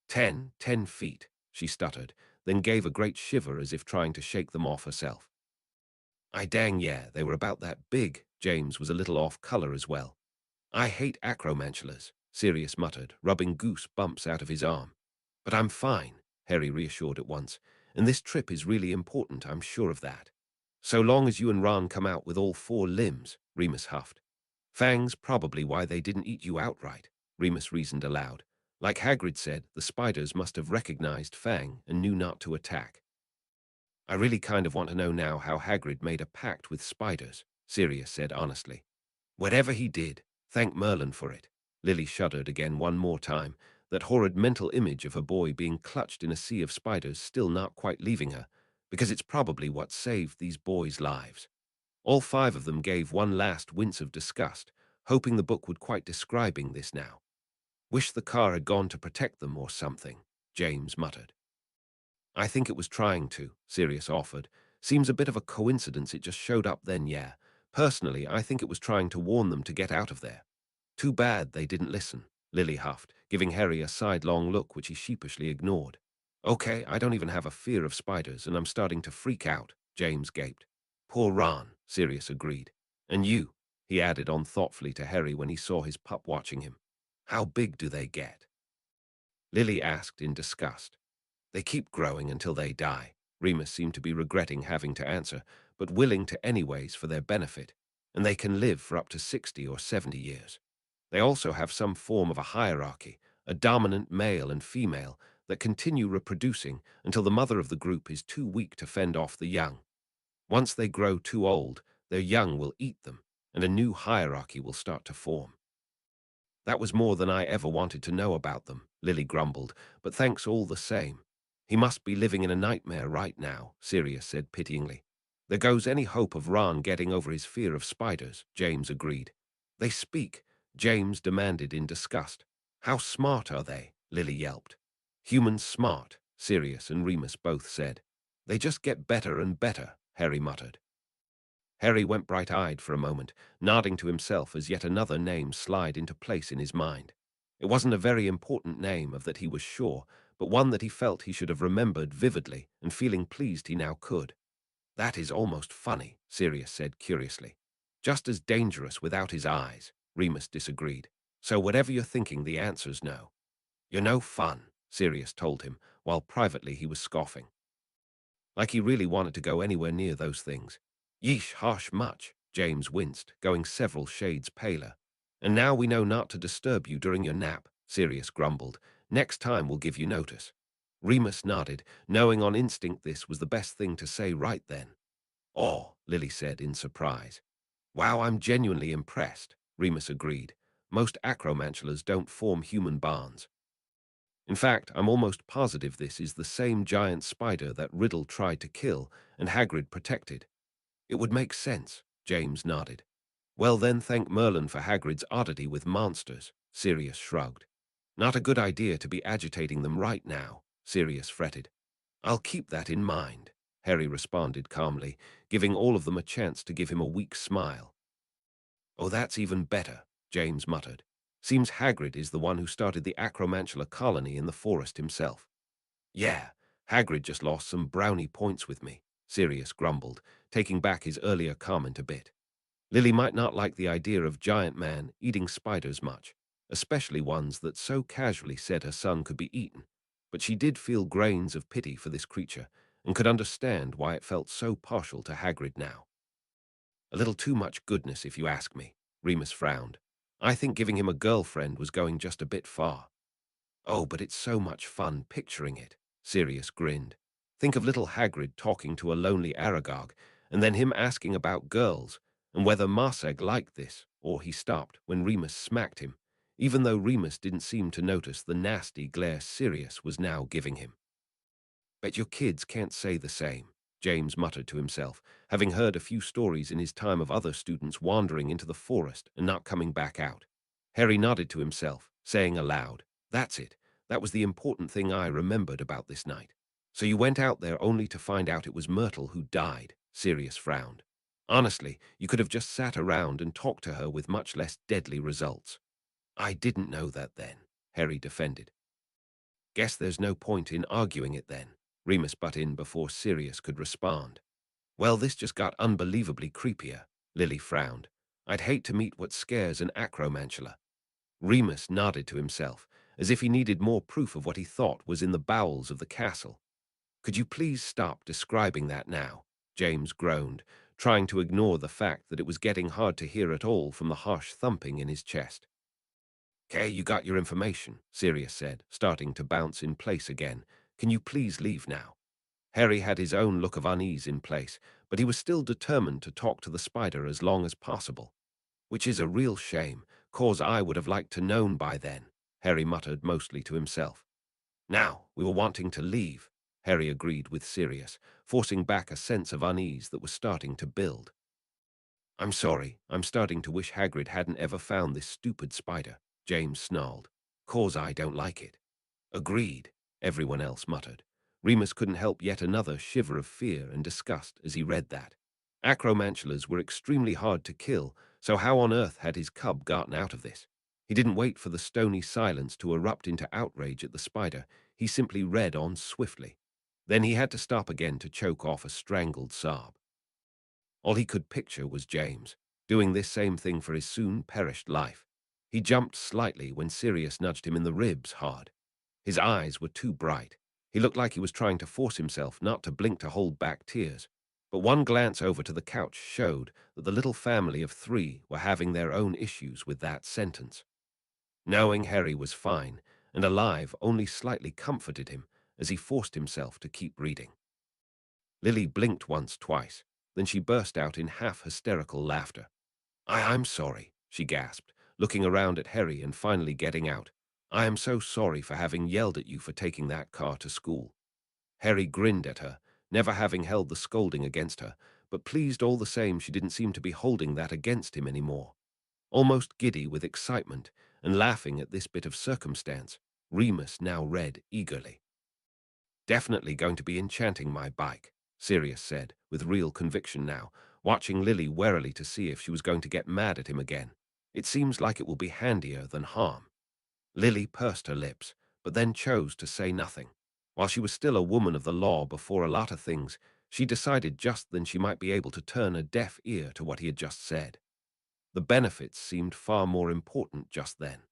10 feet, she stuttered, then gave a great shiver as if trying to shake them off herself. Dang yeah, they were about that big. James was a little off color as well. I hate acromantulas, Sirius muttered, rubbing goose bumps out of his arm. But I'm fine, Harry reassured at once, and this trip is really important, I'm sure of that. So long as you and Ron come out with all 4 limbs, Remus huffed. Fang's probably why they didn't eat you outright, Remus reasoned aloud. Like Hagrid said, the spiders must have recognized Fang and knew not to attack. I really kind of want to know now how Hagrid made a pact with spiders, Sirius said honestly. Whatever he did, thank Merlin for it. Lily shuddered again one more time, that horrid mental image of her boy being clutched in a sea of spiders still not quite leaving her, because it's probably what saved these boys' lives. All 5 of them gave one last wince of disgust, hoping the book would quite describing this now. Wish the car had gone to protect them or something, James muttered. I think it was trying to, Sirius offered. Seems a bit of a coincidence it just showed up then, yeah. Personally, I think it was trying to warn them to get out of there. Too bad they didn't listen, Lily huffed, giving Harry a sidelong look which he sheepishly ignored. Okay, I don't even have a fear of spiders, and I'm starting to freak out, James gaped. Poor Ron, Sirius agreed. And you, he added on thoughtfully to Harry when he saw his pup watching him. How big do they get? Lily asked in disgust. They keep growing until they die. Remus seemed to be regretting having to answer, but willing to anyways for their benefit, and they can live for up to 60 or 70 years. They also have some form of a hierarchy, a dominant male and female that continue reproducing until the mother of the group is too weak to fend off the young. Once they grow too old, their young will eat them, and a new hierarchy will start to form. That was more than I ever wanted to know about them, Lily grumbled, but thanks all the same. He must be living in a nightmare right now, Sirius said pityingly. There goes any hope of Ron getting over his fear of spiders, James agreed. They speak, James demanded in disgust. How smart are they? Lily yelped. Humans smart, Sirius and Remus both said. They just get better and better, Harry muttered. Harry went bright-eyed for a moment, nodding to himself as yet another name slid into place in his mind. It wasn't a very important name, of that he was sure, but one that he felt he should have remembered vividly, and feeling pleased he now could. That is almost funny, Sirius said curiously. Just as dangerous without his eyes, Remus disagreed. So whatever you're thinking, the answer's no. You're no fun, Sirius told him, while privately he was scoffing. Like he really wanted to go anywhere near those things. Yeesh, harsh much, James winced, going several shades paler. And now we know not to disturb you during your nap, Sirius grumbled. Next time we'll give you notice. Remus nodded, knowing on instinct this was the best thing to say right then. Oh, Lily said in surprise. Wow, I'm genuinely impressed, Remus agreed. Most acromantulas don't form human bonds. In fact, I'm almost positive this is the same giant spider that Riddle tried to kill and Hagrid protected. It would make sense, James nodded. Well then, thank Merlin for Hagrid's oddity with monsters, Sirius shrugged. Not a good idea to be agitating them right now, Sirius fretted. I'll keep that in mind, Harry responded calmly, giving all of them a chance to give him a weak smile. Oh, that's even better, James muttered. Seems Hagrid is the one who started the Acromantula colony in the forest himself. Yeah, Hagrid just lost some brownie points with me, Sirius grumbled, taking back his earlier comment a bit. Lily might not like the idea of Giant Man eating spiders much, especially ones that so casually said her son could be eaten, but she did feel grains of pity for this creature and could understand why it felt so partial to Hagrid now. A little too much goodness, if you ask me, Remus frowned. I think giving him a girlfriend was going just a bit far. Oh, but it's so much fun picturing it, Sirius grinned. Think of little Hagrid talking to a lonely Aragog, and then him asking about girls, and whether Marseg liked this, or he stopped when Remus smacked him, even though Remus didn't seem to notice the nasty glare Sirius was now giving him. Bet your kids can't say the same, James muttered to himself, having heard a few stories in his time of other students wandering into the forest and not coming back out. Harry nodded to himself, saying aloud, "That's it. That was the important thing I remembered about this night." "So you went out there only to find out it was Myrtle who died," Sirius frowned. "Honestly, you could have just sat around and talked to her with much less deadly results." "I didn't know that then," Harry defended. "Guess there's no point in arguing it then," Remus butt in before Sirius could respond. "Well, this just got unbelievably creepier," Lily frowned. "I'd hate to meet what scares an acromantula." Remus nodded to himself, as if he needed more proof of what he thought was in the bowels of the castle. "Could you please stop describing that now?" James groaned, trying to ignore the fact that it was getting hard to hear at all from the harsh thumping in his chest. "Okay, you got your information," Sirius said, starting to bounce in place again. "Can you please leave now?" Harry had his own look of unease in place, but he was still determined to talk to the spider as long as possible. "Which is a real shame, 'cause I would have liked to known by then," Harry muttered mostly to himself. "Now, we were wanting to leave," Harry agreed with Sirius, forcing back a sense of unease that was starting to build. "I'm sorry, I'm starting to wish Hagrid hadn't ever found this stupid spider," James snarled. "'Cause I don't like it." "Agreed," everyone else muttered. Remus couldn't help yet another shiver of fear and disgust as he read that. Acromantulas were extremely hard to kill, so how on earth had his cub gotten out of this? He didn't wait for the stony silence to erupt into outrage at the spider. He simply read on swiftly. Then he had to stop again to choke off a strangled sob. All he could picture was James, doing this same thing for his soon-perished life. He jumped slightly when Sirius nudged him in the ribs hard. His eyes were too bright. He looked like he was trying to force himself not to blink to hold back tears. But one glance over to the couch showed that the little family of three were having their own issues with that sentence. Knowing Harry was fine and alive only slightly comforted him as he forced himself to keep reading. Lily blinked once, twice, then she burst out in half-hysterical laughter. I'm sorry," she gasped, looking around at Harry and finally getting out. "I am so sorry for having yelled at you for taking that car to school." Harry grinned at her, never having held the scolding against her, but pleased all the same she didn't seem to be holding that against him anymore. Almost giddy with excitement and laughing at this bit of circumstance, Remus now read eagerly. "Definitely going to be enchanting my bike," Sirius said, with real conviction now, watching Lily warily to see if she was going to get mad at him again. "It seems like it will be handier than harm." Lily pursed her lips, but then chose to say nothing. While she was still a woman of the law before a lot of things, she decided just then she might be able to turn a deaf ear to what he had just said. The benefits seemed far more important just then.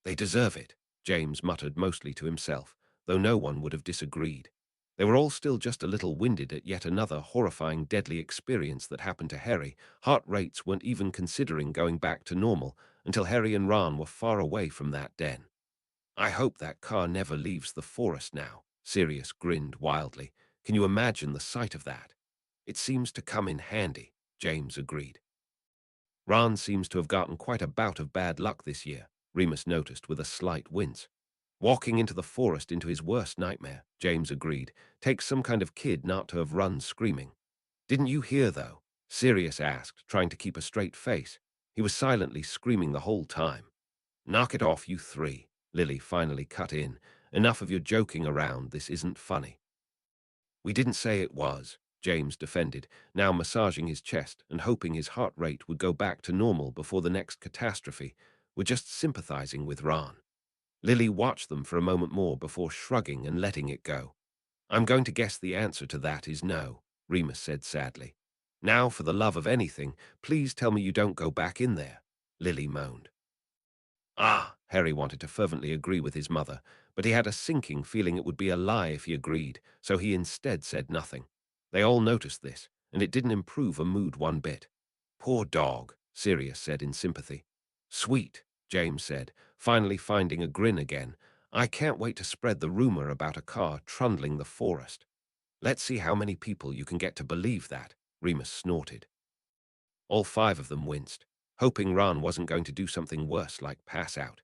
"They deserve it," James muttered mostly to himself, though no one would have disagreed. They were all still just a little winded at yet another horrifying deadly experience that happened to Harry. Heart rates weren't even considering going back to normal until Harry and Ron were far away from that den. "I hope that car never leaves the forest now," Sirius grinned wildly. "Can you imagine the sight of that?" "It seems to come in handy," James agreed. "Ron seems to have gotten quite a bout of bad luck this year," Remus noticed with a slight wince. "Walking into the forest into his worst nightmare," James agreed. "Takes some kind of kid not to have run screaming." "Didn't you hear, though?" Sirius asked, trying to keep a straight face. He was silently screaming the whole time. "Knock it off, you three," Lily finally cut in. "Enough of your joking around, this isn't funny." "We didn't say it was," James defended, now massaging his chest and hoping his heart rate would go back to normal before the next catastrophe. "We're just sympathizing with Ron." Lily watched them for a moment more before shrugging and letting it go. "I'm going to guess the answer to that is no," Remus said sadly. "Now, for the love of anything, please tell me you don't go back in there," Lily moaned. "Ah," Harry wanted to fervently agree with his mother, but he had a sinking feeling it would be a lie if he agreed, so he instead said nothing. They all noticed this, and it didn't improve her mood one bit. "Poor dog," Sirius said in sympathy. "Sweet," James said, finally finding a grin again. "I can't wait to spread the rumor about a car trundling the forest." "Let's see how many people you can get to believe that," Remus snorted. All five of them winced, hoping Ron wasn't going to do something worse like pass out.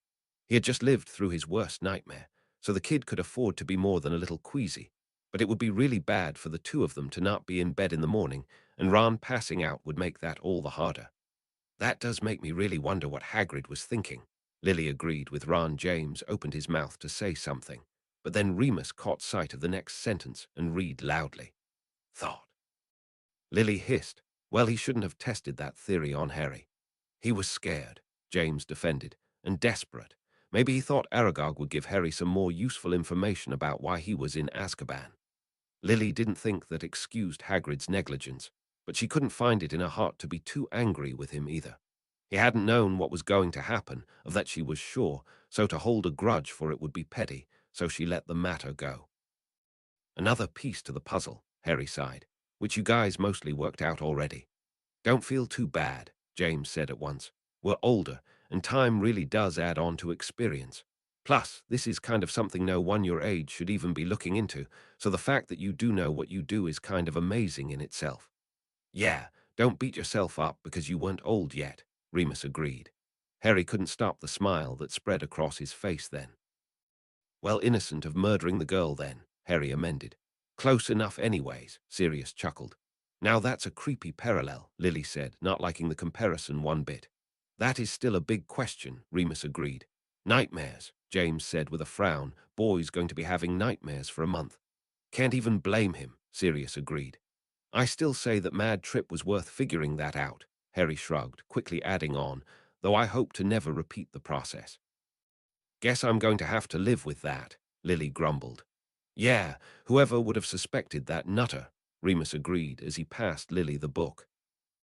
He had just lived through his worst nightmare, so the kid could afford to be more than a little queasy, but it would be really bad for the two of them to not be in bed in the morning, and Ron passing out would make that all the harder. "That does make me really wonder what Hagrid was thinking," Lily agreed with Ron. James opened his mouth to say something, but then Remus caught sight of the next sentence and read loudly. "Thought." Lily hissed. Well, he shouldn't have tested that theory on Harry. He was scared, James defended, and desperate. Maybe he thought Aragog would give Harry some more useful information about why he was in Azkaban. Lily didn't think that excused Hagrid's negligence, but she couldn't find it in her heart to be too angry with him either. He hadn't known what was going to happen, of that she was sure, so to hold a grudge for it would be petty, so she let the matter go. "Another piece to the puzzle," Harry sighed, "which you guys mostly worked out already." "Don't feel too bad," James said at once. "We're older, and time really does add on to experience. Plus, this is kind of something no one your age should even be looking into, so the fact that you do know what you do is kind of amazing in itself." "Yeah, don't beat yourself up because you weren't old yet," Remus agreed. Harry couldn't stop the smile that spread across his face then. "Well, innocent of murdering the girl then," Harry amended. "Close enough anyways," Sirius chuckled. "Now that's a creepy parallel," Lily said, not liking the comparison one bit. "That is still a big question," Remus agreed. "Nightmares," James said with a frown. "Boy's going to be having nightmares for a month." "Can't even blame him," Sirius agreed. "I still say that Mad Trip was worth figuring that out," Harry shrugged, quickly adding on, "though I hope to never repeat the process." "Guess I'm going to have to live with that," Lily grumbled. "Yeah, whoever would have suspected that nutter," Remus agreed as he passed Lily the book.